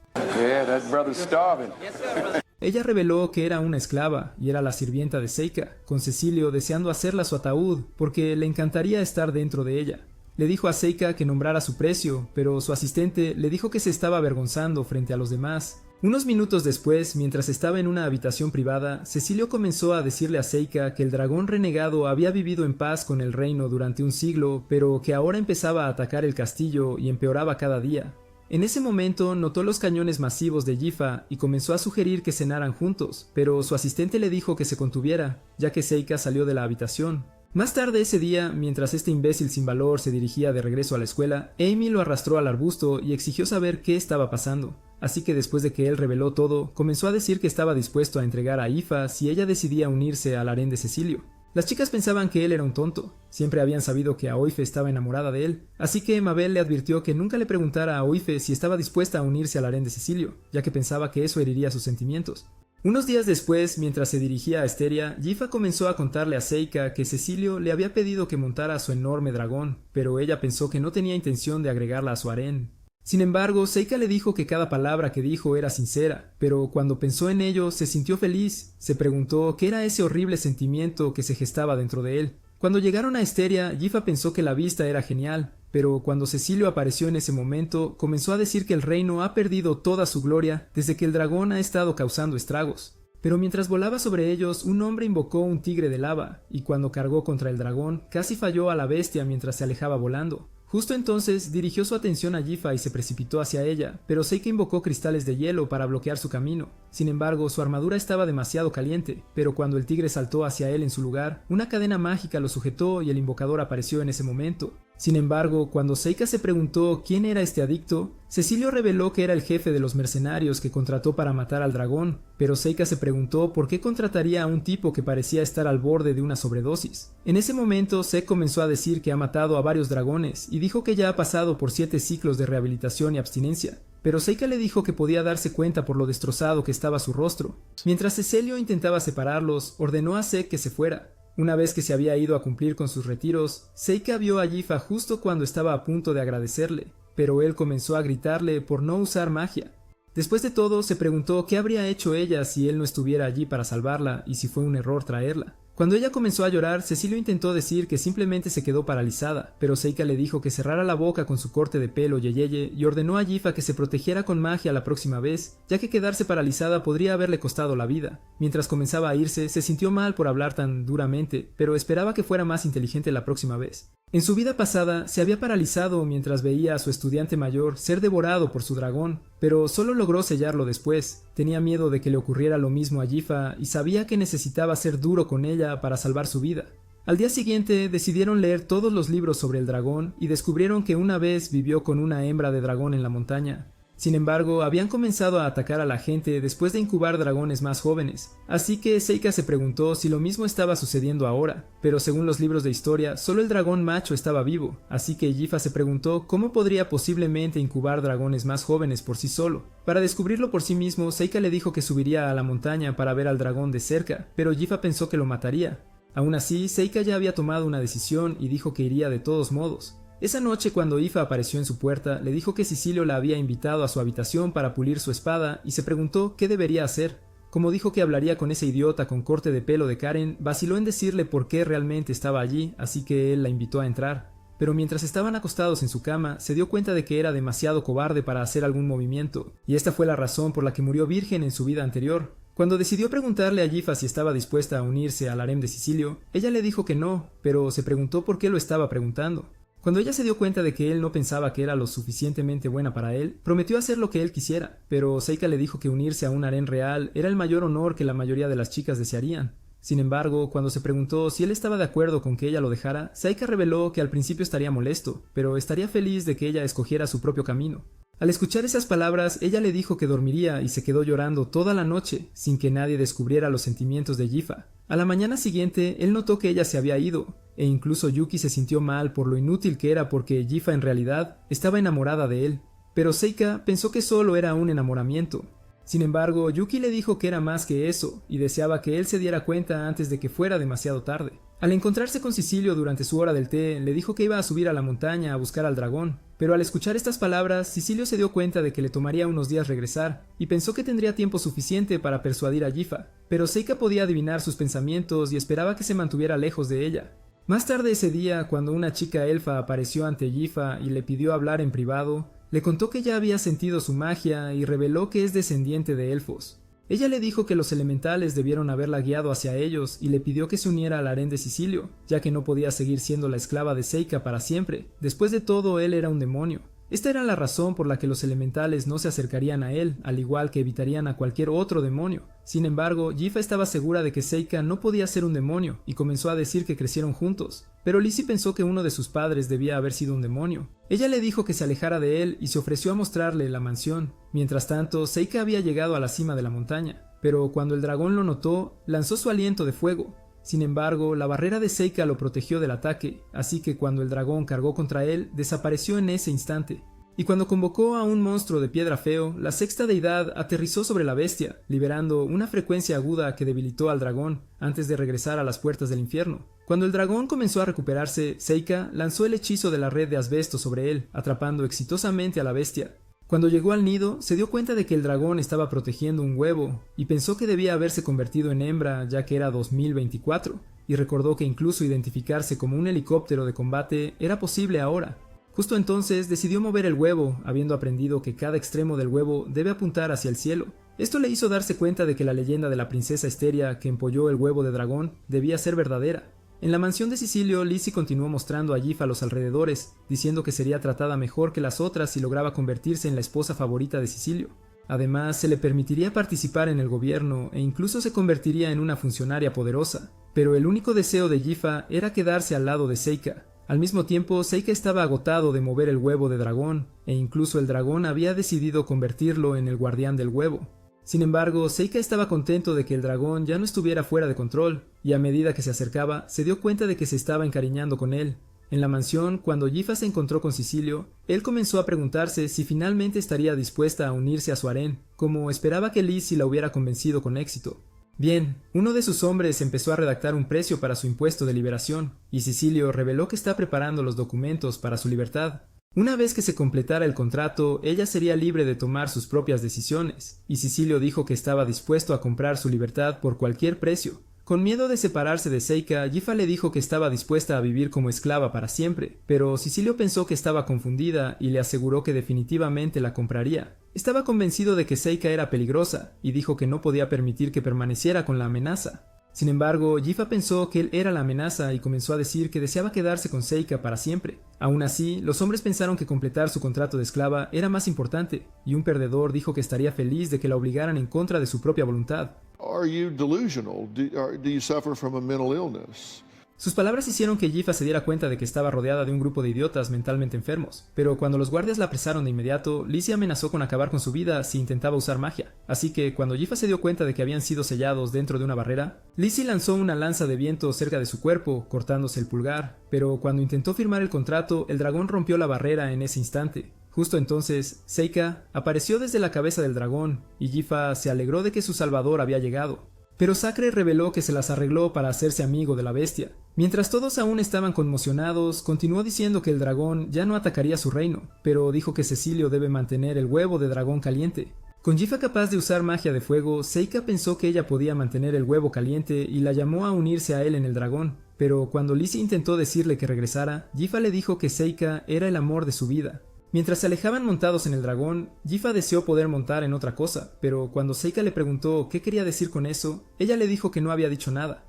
Ella reveló que era una esclava y era la sirvienta de Seika, con Cecilio deseando hacerla su ataúd, porque le encantaría estar dentro de ella. Le dijo a Seika que nombrara su precio, pero su asistente le dijo que se estaba avergonzando frente a los demás. Unos minutos después, mientras estaba en una habitación privada, Cecilio comenzó a decirle a Seika que el dragón renegado había vivido en paz con el reino durante un siglo, pero que ahora empezaba a atacar el castillo y empeoraba cada día. En ese momento notó los cañones masivos de Jifa y comenzó a sugerir que cenaran juntos, pero su asistente le dijo que se contuviera, ya que Seika salió de la habitación. Más tarde ese día, mientras este imbécil sin valor se dirigía de regreso a la escuela, Amy lo arrastró al arbusto y exigió saber qué estaba pasando. Así que después de que él reveló todo, comenzó a decir que estaba dispuesto a entregar a Ifa si ella decidía unirse al harén de Cecilio. Las chicas pensaban que él era un tonto, siempre habían sabido que Aoife estaba enamorada de él, así que Mabel le advirtió que nunca le preguntara a Aoife si estaba dispuesta a unirse al harén de Cecilio, ya que pensaba que eso heriría sus sentimientos. Unos días después, mientras se dirigía a Esteria, Yifa comenzó a contarle a Seika que Cecilio le había pedido que montara a su enorme dragón, pero ella pensó que no tenía intención de agregarla a su harén. Sin embargo, Seika le dijo que cada palabra que dijo era sincera, pero cuando pensó en ello se sintió feliz. Se preguntó qué era ese horrible sentimiento que se gestaba dentro de él. Cuando llegaron a Esteria, Yifa pensó que la vista era genial, pero cuando Cecilio apareció en ese momento, comenzó a decir que el reino ha perdido toda su gloria desde que el dragón ha estado causando estragos. Pero mientras volaba sobre ellos, un hombre invocó un tigre de lava, y cuando cargó contra el dragón, casi falló a la bestia mientras se alejaba volando. Justo entonces dirigió su atención a Yifa y se precipitó hacia ella, pero Seika invocó cristales de hielo para bloquear su camino. Sin embargo, su armadura estaba demasiado caliente, pero cuando el tigre saltó hacia él en su lugar, una cadena mágica lo sujetó y el invocador apareció en ese momento. Sin embargo, cuando Seika se preguntó quién era este adicto, Cecilio reveló que era el jefe de los mercenarios que contrató para matar al dragón, pero Seika se preguntó por qué contrataría a un tipo que parecía estar al borde de una sobredosis. En ese momento, Sek comenzó a decir que ha matado a varios dragones y dijo que ya ha pasado por 7 ciclos de rehabilitación y abstinencia, pero Seika le dijo que podía darse cuenta por lo destrozado que estaba su rostro. Mientras Cecilio intentaba separarlos, ordenó a Sek que se fuera. Una vez que se había ido a cumplir con sus retiros, Seika vio a Yifa justo cuando estaba a punto de agradecerle, pero él comenzó a gritarle por no usar magia. Después de todo, se preguntó qué habría hecho ella si él no estuviera allí para salvarla y si fue un error traerla. Cuando ella comenzó a llorar, Cecilio intentó decir que simplemente se quedó paralizada, pero Seika le dijo que cerrara la boca con su corte de pelo yeyeye y ordenó a Yifa que se protegiera con magia la próxima vez, ya que quedarse paralizada podría haberle costado la vida. Mientras comenzaba a irse, se sintió mal por hablar tan duramente, pero esperaba que fuera más inteligente la próxima vez. En su vida pasada, se había paralizado mientras veía a su estudiante mayor ser devorado por su dragón, pero solo logró sellarlo después. Tenía miedo de que le ocurriera lo mismo a Yifa y sabía que necesitaba ser duro con ella para salvar su vida. Al día siguiente decidieron leer todos los libros sobre el dragón y descubrieron que una vez vivió con una hembra de dragón en la montaña. Sin embargo, habían comenzado a atacar a la gente después de incubar dragones más jóvenes, así que Seika se preguntó si lo mismo estaba sucediendo ahora, pero según los libros de historia, solo el dragón macho estaba vivo, así que Yifa se preguntó cómo podría posiblemente incubar dragones más jóvenes por sí solo. Para descubrirlo por sí mismo, Seika le dijo que subiría a la montaña para ver al dragón de cerca, pero Yifa pensó que lo mataría. Aún así, Seika ya había tomado una decisión y dijo que iría de todos modos. Esa noche, cuando Yifa apareció en su puerta, le dijo que Cecilio la había invitado a su habitación para pulir su espada y se preguntó qué debería hacer. Como dijo que hablaría con ese idiota con corte de pelo de Karen, vaciló en decirle por qué realmente estaba allí, así que él la invitó a entrar. Pero mientras estaban acostados en su cama, se dio cuenta de que era demasiado cobarde para hacer algún movimiento, y esta fue la razón por la que murió virgen en su vida anterior. Cuando decidió preguntarle a Yifa si estaba dispuesta a unirse al harem de Cecilio, ella le dijo que no, pero se preguntó por qué lo estaba preguntando. Cuando ella se dio cuenta de que él no pensaba que era lo suficientemente buena para él, prometió hacer lo que él quisiera, pero Seika le dijo que unirse a un harén real era el mayor honor que la mayoría de las chicas desearían. Sin embargo, cuando se preguntó si él estaba de acuerdo con que ella lo dejara, Seika reveló que al principio estaría molesto, pero estaría feliz de que ella escogiera su propio camino. Al escuchar esas palabras, ella le dijo que dormiría y se quedó llorando toda la noche, sin que nadie descubriera los sentimientos de Yifa. A la mañana siguiente, él notó que ella se había ido, e incluso Yuki se sintió mal por lo inútil que era porque Yifa en realidad estaba enamorada de él. Pero Seika pensó que solo era un enamoramiento. Sin embargo, Yuki le dijo que era más que eso, y deseaba que él se diera cuenta antes de que fuera demasiado tarde. Al encontrarse con Cecilio durante su hora del té, le dijo que iba a subir a la montaña a buscar al dragón, pero al escuchar estas palabras, Cecilio se dio cuenta de que le tomaría unos días regresar, y pensó que tendría tiempo suficiente para persuadir a Yifa, pero Seika podía adivinar sus pensamientos y esperaba que se mantuviera lejos de ella. Más tarde ese día, cuando una chica elfa apareció ante Yifa y le pidió hablar en privado, le contó que ya había sentido su magia y reveló que es descendiente de elfos. Ella le dijo que los elementales debieron haberla guiado hacia ellos y le pidió que se uniera al harén de Cecilio, ya que no podía seguir siendo la esclava de Seika para siempre. Después de todo, él era un demonio. Esta era la razón por la que los elementales no se acercarían a él, al igual que evitarían a cualquier otro demonio. Sin embargo, Yifa estaba segura de que Seika no podía ser un demonio y comenzó a decir que crecieron juntos. Pero Lizzie pensó que uno de sus padres debía haber sido un demonio. Ella le dijo que se alejara de él y se ofreció a mostrarle la mansión. Mientras tanto, Seika había llegado a la cima de la montaña, pero cuando el dragón lo notó, lanzó su aliento de fuego. Sin embargo, la barrera de Seika lo protegió del ataque, así que cuando el dragón cargó contra él, desapareció en ese instante. Y cuando convocó a un monstruo de piedra feo, la sexta deidad aterrizó sobre la bestia, liberando una frecuencia aguda que debilitó al dragón antes de regresar a las puertas del infierno. Cuando el dragón comenzó a recuperarse, Seika lanzó el hechizo de la red de asbesto sobre él, atrapando exitosamente a la bestia. Cuando llegó al nido, se dio cuenta de que el dragón estaba protegiendo un huevo, y pensó que debía haberse convertido en hembra ya que era 2024, y recordó que incluso identificarse como un helicóptero de combate era posible ahora. Justo entonces decidió mover el huevo, habiendo aprendido que cada extremo del huevo debe apuntar hacia el cielo. Esto le hizo darse cuenta de que la leyenda de la princesa Esteria que empolló el huevo de dragón debía ser verdadera. En la mansión de Sicilio, Lizzie continuó mostrando a Gifa a los alrededores, diciendo que sería tratada mejor que las otras si lograba convertirse en la esposa favorita de Sicilio. Además, se le permitiría participar en el gobierno e incluso se convertiría en una funcionaria poderosa. Pero el único deseo de Gifa era quedarse al lado de Seika. Al mismo tiempo, Seika estaba agotado de mover el huevo de dragón, e incluso el dragón había decidido convertirlo en el guardián del huevo. Sin embargo, Seika estaba contento de que el dragón ya no estuviera fuera de control, y a medida que se acercaba, se dio cuenta de que se estaba encariñando con él. En la mansión, cuando Gifa se encontró con Sicilio, él comenzó a preguntarse si finalmente estaría dispuesta a unirse a su harén, como esperaba que Lizzie la hubiera convencido con éxito. Bien, uno de sus hombres empezó a redactar un precio para su impuesto de liberación, y Sicilio reveló que está preparando los documentos para su libertad. Una vez que se completara el contrato, ella sería libre de tomar sus propias decisiones, y Sicilio dijo que estaba dispuesto a comprar su libertad por cualquier precio. Con miedo de separarse de Seika, Gifa le dijo que estaba dispuesta a vivir como esclava para siempre, pero Sicilio pensó que estaba confundida y le aseguró que definitivamente la compraría. Estaba convencido de que Seika era peligrosa, y dijo que no podía permitir que permaneciera con la amenaza. Sin embargo, Gifa pensó que él era la amenaza y comenzó a decir que deseaba quedarse con Seika para siempre. Aún así, los hombres pensaron que completar su contrato de esclava era más importante, y un perdedor dijo que estaría feliz de que la obligaran en contra de su propia voluntad. Are you delusional? Do you suffer from a mental illness? Sus palabras hicieron que Gifa se diera cuenta de que estaba rodeada de un grupo de idiotas mentalmente enfermos, pero cuando los guardias la apresaron de inmediato, Lizzie amenazó con acabar con su vida si intentaba usar magia. Así que cuando Gifa se dio cuenta de que habían sido sellados dentro de una barrera, Lizzie lanzó una lanza de viento cerca de su cuerpo, cortándose el pulgar, pero cuando intentó firmar el contrato, el dragón rompió la barrera en ese instante. Justo entonces, Seika apareció desde la cabeza del dragón, y Gifa se alegró de que su salvador había llegado. Pero Sacre reveló que se las arregló para hacerse amigo de la bestia. Mientras todos aún estaban conmocionados, continuó diciendo que el dragón ya no atacaría su reino, pero dijo que Cecilio debe mantener el huevo de dragón caliente. Con Gifa capaz de usar magia de fuego, Seika pensó que ella podía mantener el huevo caliente y la llamó a unirse a él en el dragón. Pero cuando Lizzie intentó decirle que regresara, Gifa le dijo que Seika era el amor de su vida. Mientras se alejaban montados en el dragón, Gifa deseó poder montar en otra cosa, pero cuando Seika le preguntó qué quería decir con eso, ella le dijo que no había dicho nada.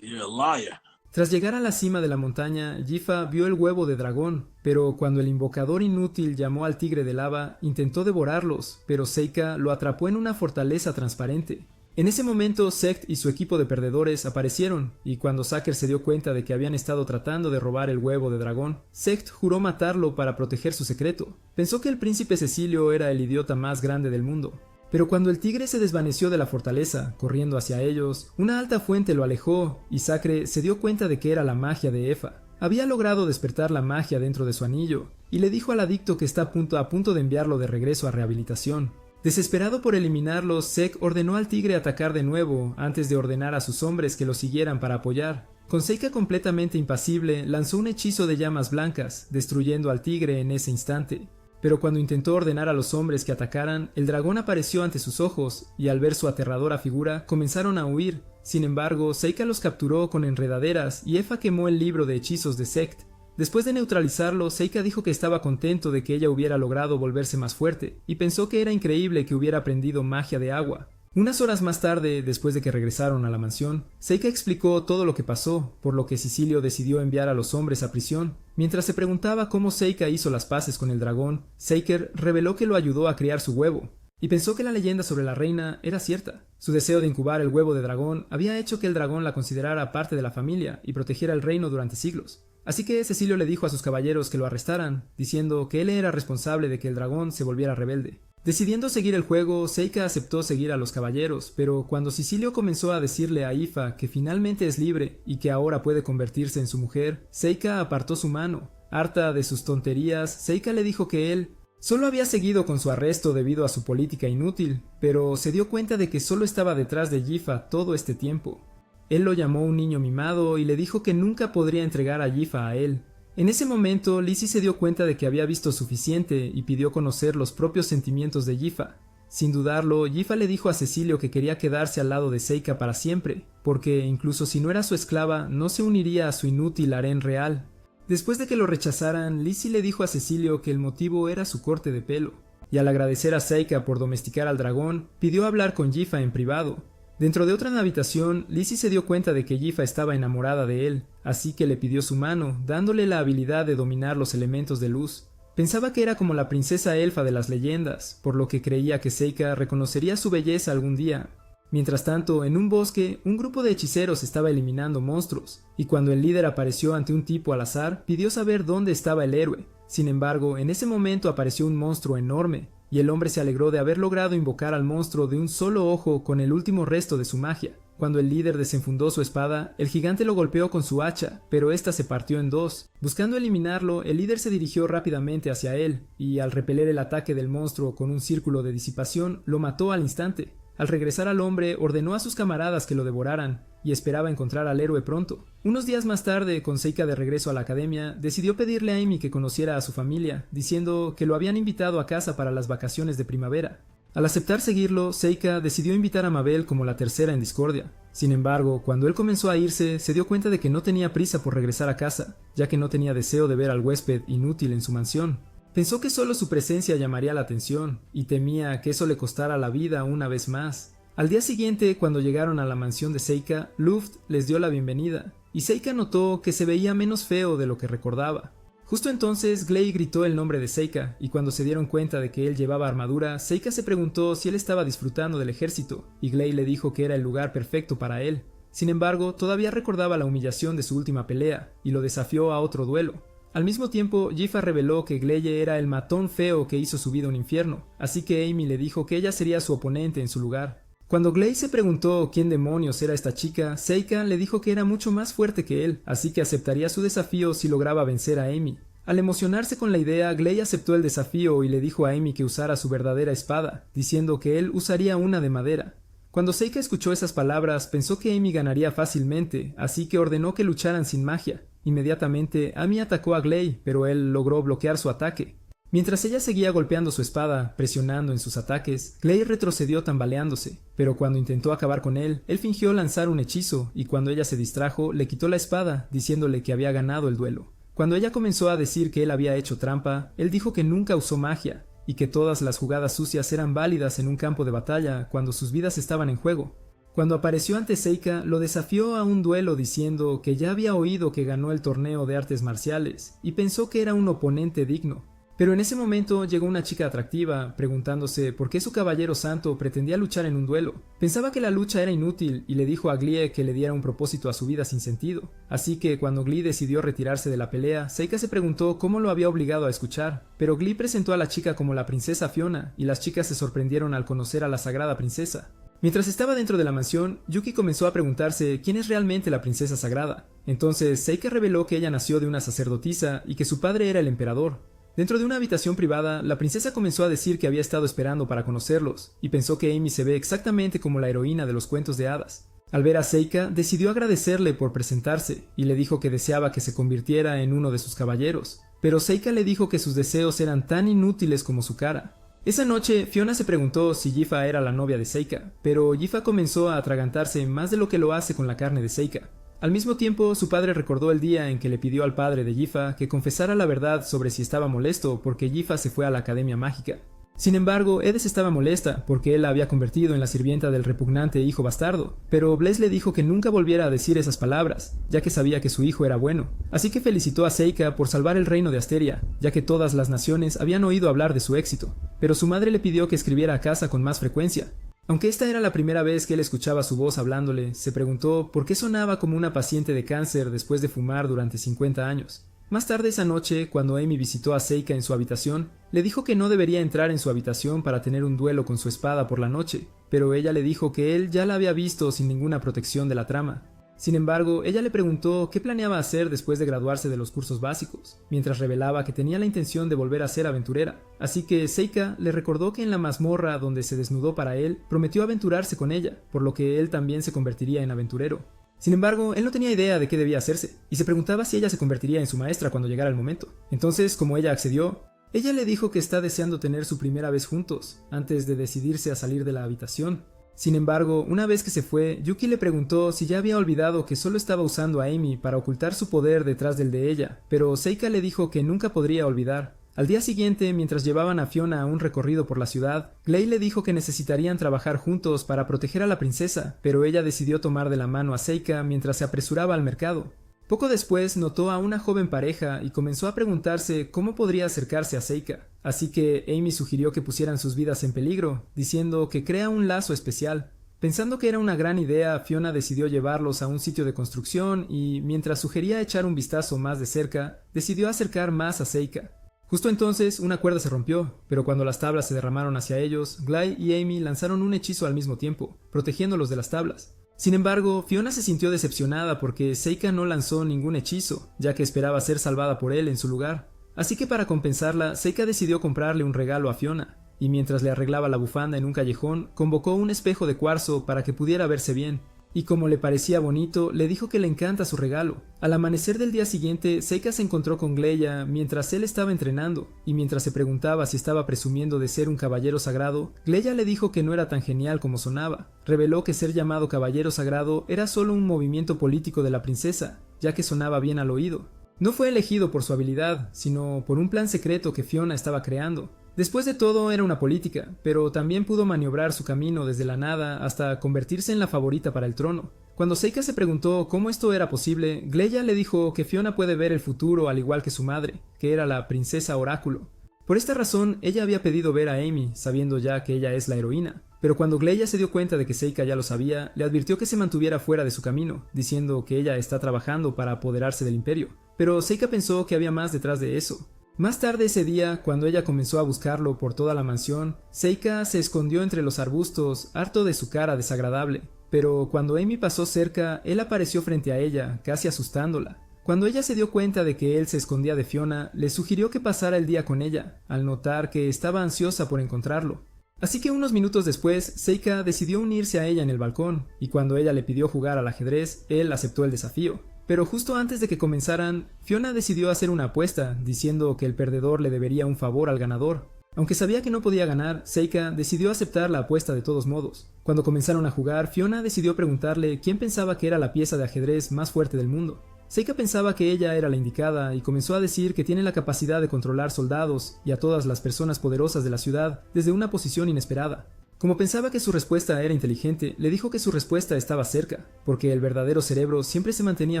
You're a liar. Tras llegar a la cima de la montaña, Gifa vio el huevo de dragón, pero cuando el invocador inútil llamó al tigre de lava, intentó devorarlos, pero Seika lo atrapó en una fortaleza transparente. En ese momento, Sect y su equipo de perdedores aparecieron, y cuando Saker se dio cuenta de que habían estado tratando de robar el huevo de dragón, Sect juró matarlo para proteger su secreto. Pensó que el príncipe Cecilio era el idiota más grande del mundo. Pero cuando el tigre se desvaneció de la fortaleza, corriendo hacia ellos, una alta fuente lo alejó, y Sacre se dio cuenta de que era la magia de Efa. Había logrado despertar la magia dentro de su anillo, y le dijo al adicto que está a punto de enviarlo de regreso a rehabilitación. Desesperado por eliminarlos, Sek ordenó al tigre atacar de nuevo, antes de ordenar a sus hombres que lo siguieran para apoyar. Con Seika completamente impasible, lanzó un hechizo de llamas blancas, destruyendo al tigre en ese instante. Pero cuando intentó ordenar a los hombres que atacaran, el dragón apareció ante sus ojos, y al ver su aterradora figura, comenzaron a huir. Sin embargo, Seika los capturó con enredaderas, y Efa quemó el libro de hechizos de Sect. Después de neutralizarlo, Seika dijo que estaba contento de que ella hubiera logrado volverse más fuerte, y pensó que era increíble que hubiera aprendido magia de agua. Unas horas más tarde, después de que regresaron a la mansión, Seika explicó todo lo que pasó, por lo que Sicilio decidió enviar a los hombres a prisión. Mientras se preguntaba cómo Seika hizo las paces con el dragón, Seiker reveló que lo ayudó a criar su huevo, y pensó que la leyenda sobre la reina era cierta. Su deseo de incubar el huevo de dragón había hecho que el dragón la considerara parte de la familia y protegiera el reino durante siglos. Así que Cecilio le dijo a sus caballeros que lo arrestaran, diciendo que él era responsable de que el dragón se volviera rebelde. Decidiendo seguir el juego, Seika aceptó seguir a los caballeros, pero cuando Sicilio comenzó a decirle a Ifa que finalmente es libre y que ahora puede convertirse en su mujer, Seika apartó su mano. Harta de sus tonterías, Seika le dijo que él solo había seguido con su arresto debido a su política inútil, pero se dio cuenta de que solo estaba detrás de Yifa todo este tiempo. Él lo llamó un niño mimado y le dijo que nunca podría entregar a Yifa a él. En ese momento, Lizzie se dio cuenta de que había visto suficiente y pidió conocer los propios sentimientos de Yifa. Sin dudarlo, Yifa le dijo a Cecilio que quería quedarse al lado de Seika para siempre, porque incluso si no era su esclava, no se uniría a su inútil harén real. Después de que lo rechazaran, Lizzie le dijo a Cecilio que el motivo era su corte de pelo, y al agradecer a Seika por domesticar al dragón, pidió hablar con Yifa en privado. Dentro de otra habitación, Lizzie se dio cuenta de que Yifa estaba enamorada de él, así que le pidió su mano, dándole la habilidad de dominar los elementos de luz. Pensaba que era como la princesa elfa de las leyendas, por lo que creía que Seika reconocería su belleza algún día. Mientras tanto, en un bosque, un grupo de hechiceros estaba eliminando monstruos, y cuando el líder apareció ante un tipo al azar, pidió saber dónde estaba el héroe. Sin embargo, en ese momento apareció un monstruo enorme, y el hombre se alegró de haber logrado invocar al monstruo de un solo ojo con el último resto de su magia. Cuando el líder desenfundó su espada, el gigante lo golpeó con su hacha, pero ésta se partió en dos. Buscando eliminarlo, el líder se dirigió rápidamente hacia él, y al repeler el ataque del monstruo con un círculo de disipación, lo mató al instante. Al regresar al hombre, ordenó a sus camaradas que lo devoraran, y esperaba encontrar al héroe pronto. Unos días más tarde, con Seika de regreso a la academia, decidió pedirle a Amy que conociera a su familia, diciendo que lo habían invitado a casa para las vacaciones de primavera. Al aceptar seguirlo, Seika decidió invitar a Mabel como la tercera en discordia. Sin embargo, cuando él comenzó a irse, se dio cuenta de que no tenía prisa por regresar a casa, ya que no tenía deseo de ver al huésped inútil en su mansión. Pensó que solo su presencia llamaría la atención, y temía que eso le costara la vida una vez más. Al día siguiente, cuando llegaron a la mansión de Seika, Luft les dio la bienvenida, y Seika notó que se veía menos feo de lo que recordaba. Justo entonces, Gley gritó el nombre de Seika, y cuando se dieron cuenta de que él llevaba armadura, Seika se preguntó si él estaba disfrutando del ejército, y Gley le dijo que era el lugar perfecto para él. Sin embargo, todavía recordaba la humillación de su última pelea, y lo desafió a otro duelo. Al mismo tiempo, Yifa reveló que Gleye era el matón feo que hizo su vida un infierno, así que Amy le dijo que ella sería su oponente en su lugar. Cuando Gley se preguntó quién demonios era esta chica, Seika le dijo que era mucho más fuerte que él, así que aceptaría su desafío si lograba vencer a Amy. Al emocionarse con la idea, Gley aceptó el desafío y le dijo a Amy que usara su verdadera espada, diciendo que él usaría una de madera. Cuando Seika escuchó esas palabras, pensó que Amy ganaría fácilmente, así que ordenó que lucharan sin magia. Inmediatamente, Amy atacó a Gley, pero él logró bloquear su ataque. Mientras ella seguía golpeando su espada, presionando en sus ataques, Gley retrocedió tambaleándose, pero cuando intentó acabar con él fingió lanzar un hechizo, y cuando ella se distrajo, le quitó la espada, diciéndole que había ganado el duelo. Cuando ella comenzó a decir que él había hecho trampa, él dijo que nunca usó magia, y que todas las jugadas sucias eran válidas en un campo de batalla cuando sus vidas estaban en juego. Cuando apareció ante Seika, lo desafió a un duelo diciendo que ya había oído que ganó el torneo de artes marciales, y pensó que era un oponente digno. Pero en ese momento llegó una chica atractiva, preguntándose por qué su caballero santo pretendía luchar en un duelo. Pensaba que la lucha era inútil y le dijo a Glee que le diera un propósito a su vida sin sentido. Así que cuando Glee decidió retirarse de la pelea, Seika se preguntó cómo lo había obligado a escuchar. Pero Glee presentó a la chica como la princesa Fiona, y las chicas se sorprendieron al conocer a la sagrada princesa. Mientras estaba dentro de la mansión, Yuki comenzó a preguntarse quién es realmente la princesa sagrada. Entonces Seika reveló que ella nació de una sacerdotisa y que su padre era el emperador. Dentro de una habitación privada, la princesa comenzó a decir que había estado esperando para conocerlos, y pensó que Amy se ve exactamente como la heroína de los cuentos de hadas. Al ver a Seika, decidió agradecerle por presentarse, y le dijo que deseaba que se convirtiera en uno de sus caballeros. Pero Seika le dijo que sus deseos eran tan inútiles como su cara. Esa noche, Fiona se preguntó si Yifa era la novia de Seika, pero Yifa comenzó a atragantarse más de lo que lo hace con la carne de Seika. Al mismo tiempo, su padre recordó el día en que le pidió al padre de Yifa que confesara la verdad sobre si estaba molesto porque Yifa se fue a la Academia Mágica. Sin embargo, Edes estaba molesta porque él la había convertido en la sirvienta del repugnante hijo bastardo, pero Blaze le dijo que nunca volviera a decir esas palabras, ya que sabía que su hijo era bueno. Así que felicitó a Seika por salvar el reino de Asteria, ya que todas las naciones habían oído hablar de su éxito, pero su madre le pidió que escribiera a casa con más frecuencia. Aunque esta era la primera vez que él escuchaba su voz hablándole, se preguntó por qué sonaba como una paciente de cáncer después de fumar durante 50 años. Más tarde esa noche, cuando Amy visitó a Seika en su habitación, le dijo que no debería entrar en su habitación para tener un duelo con su espada por la noche, pero ella le dijo que él ya la había visto sin ninguna protección de la trama. Sin embargo, ella le preguntó qué planeaba hacer después de graduarse de los cursos básicos, mientras revelaba que tenía la intención de volver a ser aventurera. Así que Seika le recordó que en la mazmorra donde se desnudó para él, prometió aventurarse con ella, por lo que él también se convertiría en aventurero. Sin embargo, él no tenía idea de qué debía hacerse, y se preguntaba si ella se convertiría en su maestra cuando llegara el momento. Entonces, como ella accedió, ella le dijo que está deseando tener su primera vez juntos, antes de decidirse a salir de la habitación. Sin embargo, una vez que se fue, Yuki le preguntó si ya había olvidado que solo estaba usando a Amy para ocultar su poder detrás del de ella, pero Seika le dijo que nunca podría olvidar. Al día siguiente, mientras llevaban a Fiona a un recorrido por la ciudad, Gley le dijo que necesitarían trabajar juntos para proteger a la princesa, pero ella decidió tomar de la mano a Seika mientras se apresuraba al mercado. Poco después notó a una joven pareja y comenzó a preguntarse cómo podría acercarse a Seika, así que Amy sugirió que pusieran sus vidas en peligro, diciendo que crea un lazo especial. Pensando que era una gran idea, Fiona decidió llevarlos a un sitio de construcción y, mientras sugería echar un vistazo más de cerca, decidió acercar más a Seika. Justo entonces una cuerda se rompió, pero cuando las tablas se derramaron hacia ellos, Gley y Amy lanzaron un hechizo al mismo tiempo, protegiéndolos de las tablas. Sin embargo, Fiona se sintió decepcionada porque Seika no lanzó ningún hechizo, ya que esperaba ser salvada por él en su lugar. Así que para compensarla, Seika decidió comprarle un regalo a Fiona, y mientras le arreglaba la bufanda en un callejón, convocó un espejo de cuarzo para que pudiera verse bien. Y como le parecía bonito, le dijo que le encanta su regalo. Al amanecer del día siguiente, Seika se encontró con Gleya mientras él estaba entrenando, y mientras se preguntaba si estaba presumiendo de ser un caballero sagrado, Gleya le dijo que no era tan genial como sonaba. Reveló que ser llamado caballero sagrado era solo un movimiento político de la princesa, ya que sonaba bien al oído. No fue elegido por su habilidad, sino por un plan secreto que Fiona estaba creando. Después de todo era una política, pero también pudo maniobrar su camino desde la nada hasta convertirse en la favorita para el trono. Cuando Seika se preguntó cómo esto era posible, Gleya le dijo que Fiona puede ver el futuro al igual que su madre, que era la princesa oráculo. Por esta razón, ella había pedido ver a Amy, sabiendo ya que ella es la heroína. Pero cuando Gleya se dio cuenta de que Seika ya lo sabía, le advirtió que se mantuviera fuera de su camino, diciendo que ella está trabajando para apoderarse del imperio. Pero Seika pensó que había más detrás de eso. Más tarde ese día, cuando ella comenzó a buscarlo por toda la mansión, Seika se escondió entre los arbustos, harto de su cara desagradable. Pero cuando Amy pasó cerca, él apareció frente a ella, casi asustándola. Cuando ella se dio cuenta de que él se escondía de Fiona, le sugirió que pasara el día con ella, al notar que estaba ansiosa por encontrarlo. Así que unos minutos después, Seika decidió unirse a ella en el balcón, y cuando ella le pidió jugar al ajedrez, él aceptó el desafío. Pero justo antes de que comenzaran, Fiona decidió hacer una apuesta, diciendo que el perdedor le debería un favor al ganador. Aunque sabía que no podía ganar, Seika decidió aceptar la apuesta de todos modos. Cuando comenzaron a jugar, Fiona decidió preguntarle quién pensaba que era la pieza de ajedrez más fuerte del mundo. Seika pensaba que ella era la indicada y comenzó a decir que tiene la capacidad de controlar soldados y a todas las personas poderosas de la ciudad desde una posición inesperada. Como pensaba que su respuesta era inteligente, le dijo que su respuesta estaba cerca, porque el verdadero cerebro siempre se mantenía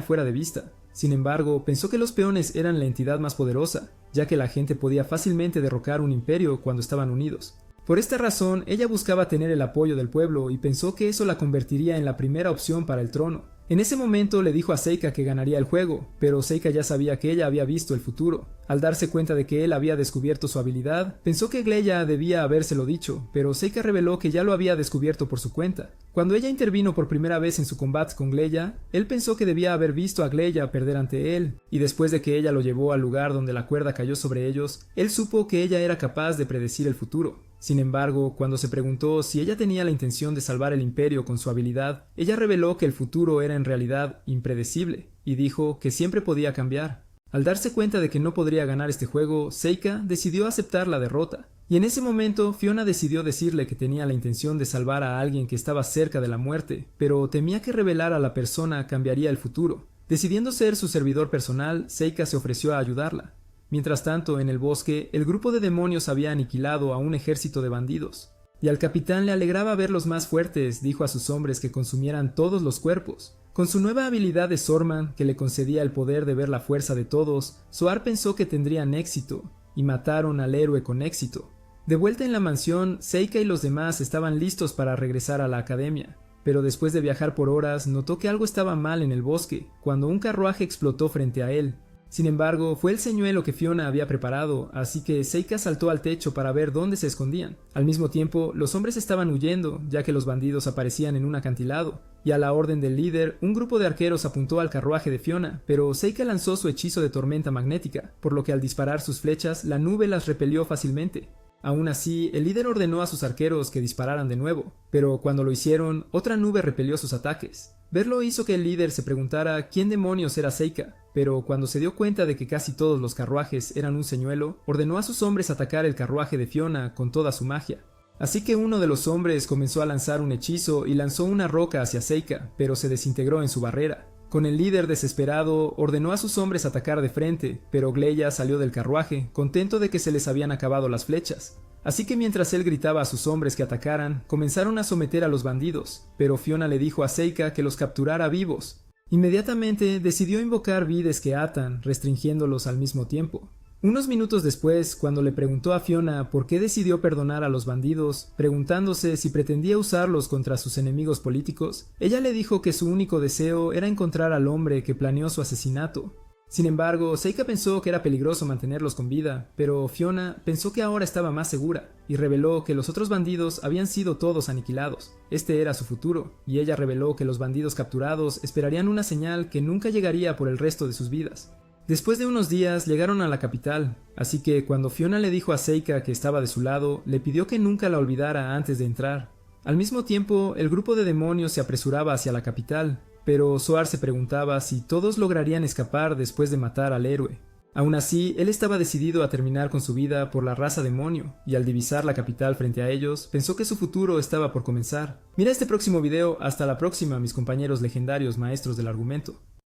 fuera de vista. Sin embargo, pensó que los peones eran la entidad más poderosa, ya que la gente podía fácilmente derrocar un imperio cuando estaban unidos. Por esta razón, ella buscaba tener el apoyo del pueblo y pensó que eso la convertiría en la primera opción para el trono. En ese momento le dijo a Seika que ganaría el juego, pero Seika ya sabía que ella había visto el futuro. Al darse cuenta de que él había descubierto su habilidad, pensó que Gleya debía habérselo dicho, pero Seika reveló que ya lo había descubierto por su cuenta. Cuando ella intervino por primera vez en su combate con Gleya, él pensó que debía haber visto a Gleya perder ante él, y después de que ella lo llevó al lugar donde la cuerda cayó sobre ellos, él supo que ella era capaz de predecir el futuro. Sin embargo, cuando se preguntó si ella tenía la intención de salvar el imperio con su habilidad, ella reveló que el futuro era en realidad impredecible, y dijo que siempre podía cambiar. Al darse cuenta de que no podría ganar este juego, Seika decidió aceptar la derrota. Y en ese momento, Fiona decidió decirle que tenía la intención de salvar a alguien que estaba cerca de la muerte, pero temía que revelar a la persona cambiaría el futuro. Decidiendo ser su servidor personal, Seika se ofreció a ayudarla. Mientras tanto, en el bosque, el grupo de demonios había aniquilado a un ejército de bandidos. Y al capitán le alegraba verlos más fuertes, dijo a sus hombres que consumieran todos los cuerpos. Con su nueva habilidad de Swordsman, que le concedía el poder de ver la fuerza de todos, Soar pensó que tendrían éxito, y mataron al héroe con éxito. De vuelta en la mansión, Seika y los demás estaban listos para regresar a la academia. Pero después de viajar por horas, notó que algo estaba mal en el bosque, cuando un carruaje explotó frente a él. Sin embargo, fue el señuelo que Fiona había preparado, así que Seika saltó al techo para ver dónde se escondían. Al mismo tiempo, los hombres estaban huyendo, ya que los bandidos aparecían en un acantilado, y a la orden del líder, un grupo de arqueros apuntó al carruaje de Fiona, pero Seika lanzó su hechizo de tormenta magnética, por lo que al disparar sus flechas, la nube las repelió fácilmente. Aún así, el líder ordenó a sus arqueros que dispararan de nuevo, pero cuando lo hicieron, otra nube repelió sus ataques. Verlo hizo que el líder se preguntara quién demonios era Seika, pero cuando se dio cuenta de que casi todos los carruajes eran un señuelo, ordenó a sus hombres atacar el carruaje de Fiona con toda su magia. Así que uno de los hombres comenzó a lanzar un hechizo y lanzó una roca hacia Seika, pero se desintegró en su barrera. Con el líder desesperado, ordenó a sus hombres atacar de frente, pero Gleya salió del carruaje, contento de que se les habían acabado las flechas. Así que mientras él gritaba a sus hombres que atacaran, comenzaron a someter a los bandidos, pero Fiona le dijo a Seika que los capturara vivos. Inmediatamente decidió invocar vides que atan, restringiéndolos al mismo tiempo. Unos minutos después, cuando le preguntó a Fiona por qué decidió perdonar a los bandidos, preguntándose si pretendía usarlos contra sus enemigos políticos, ella le dijo que su único deseo era encontrar al hombre que planeó su asesinato. Sin embargo, Seika pensó que era peligroso mantenerlos con vida, pero Fiona pensó que ahora estaba más segura, y reveló que los otros bandidos habían sido todos aniquilados. Este era su futuro, y ella reveló que los bandidos capturados esperarían una señal que nunca llegaría por el resto de sus vidas. Después de unos días llegaron a la capital, así que cuando Fiona le dijo a Seika que estaba de su lado, le pidió que nunca la olvidara antes de entrar. Al mismo tiempo, el grupo de demonios se apresuraba hacia la capital, pero Zoar se preguntaba si todos lograrían escapar después de matar al héroe. Aún así, él estaba decidido a terminar con su vida por la raza demonio, y al divisar la capital frente a ellos, pensó que su futuro estaba por comenzar. Mira este próximo video, hasta la próxima mis compañeros legendarios maestros del argumento.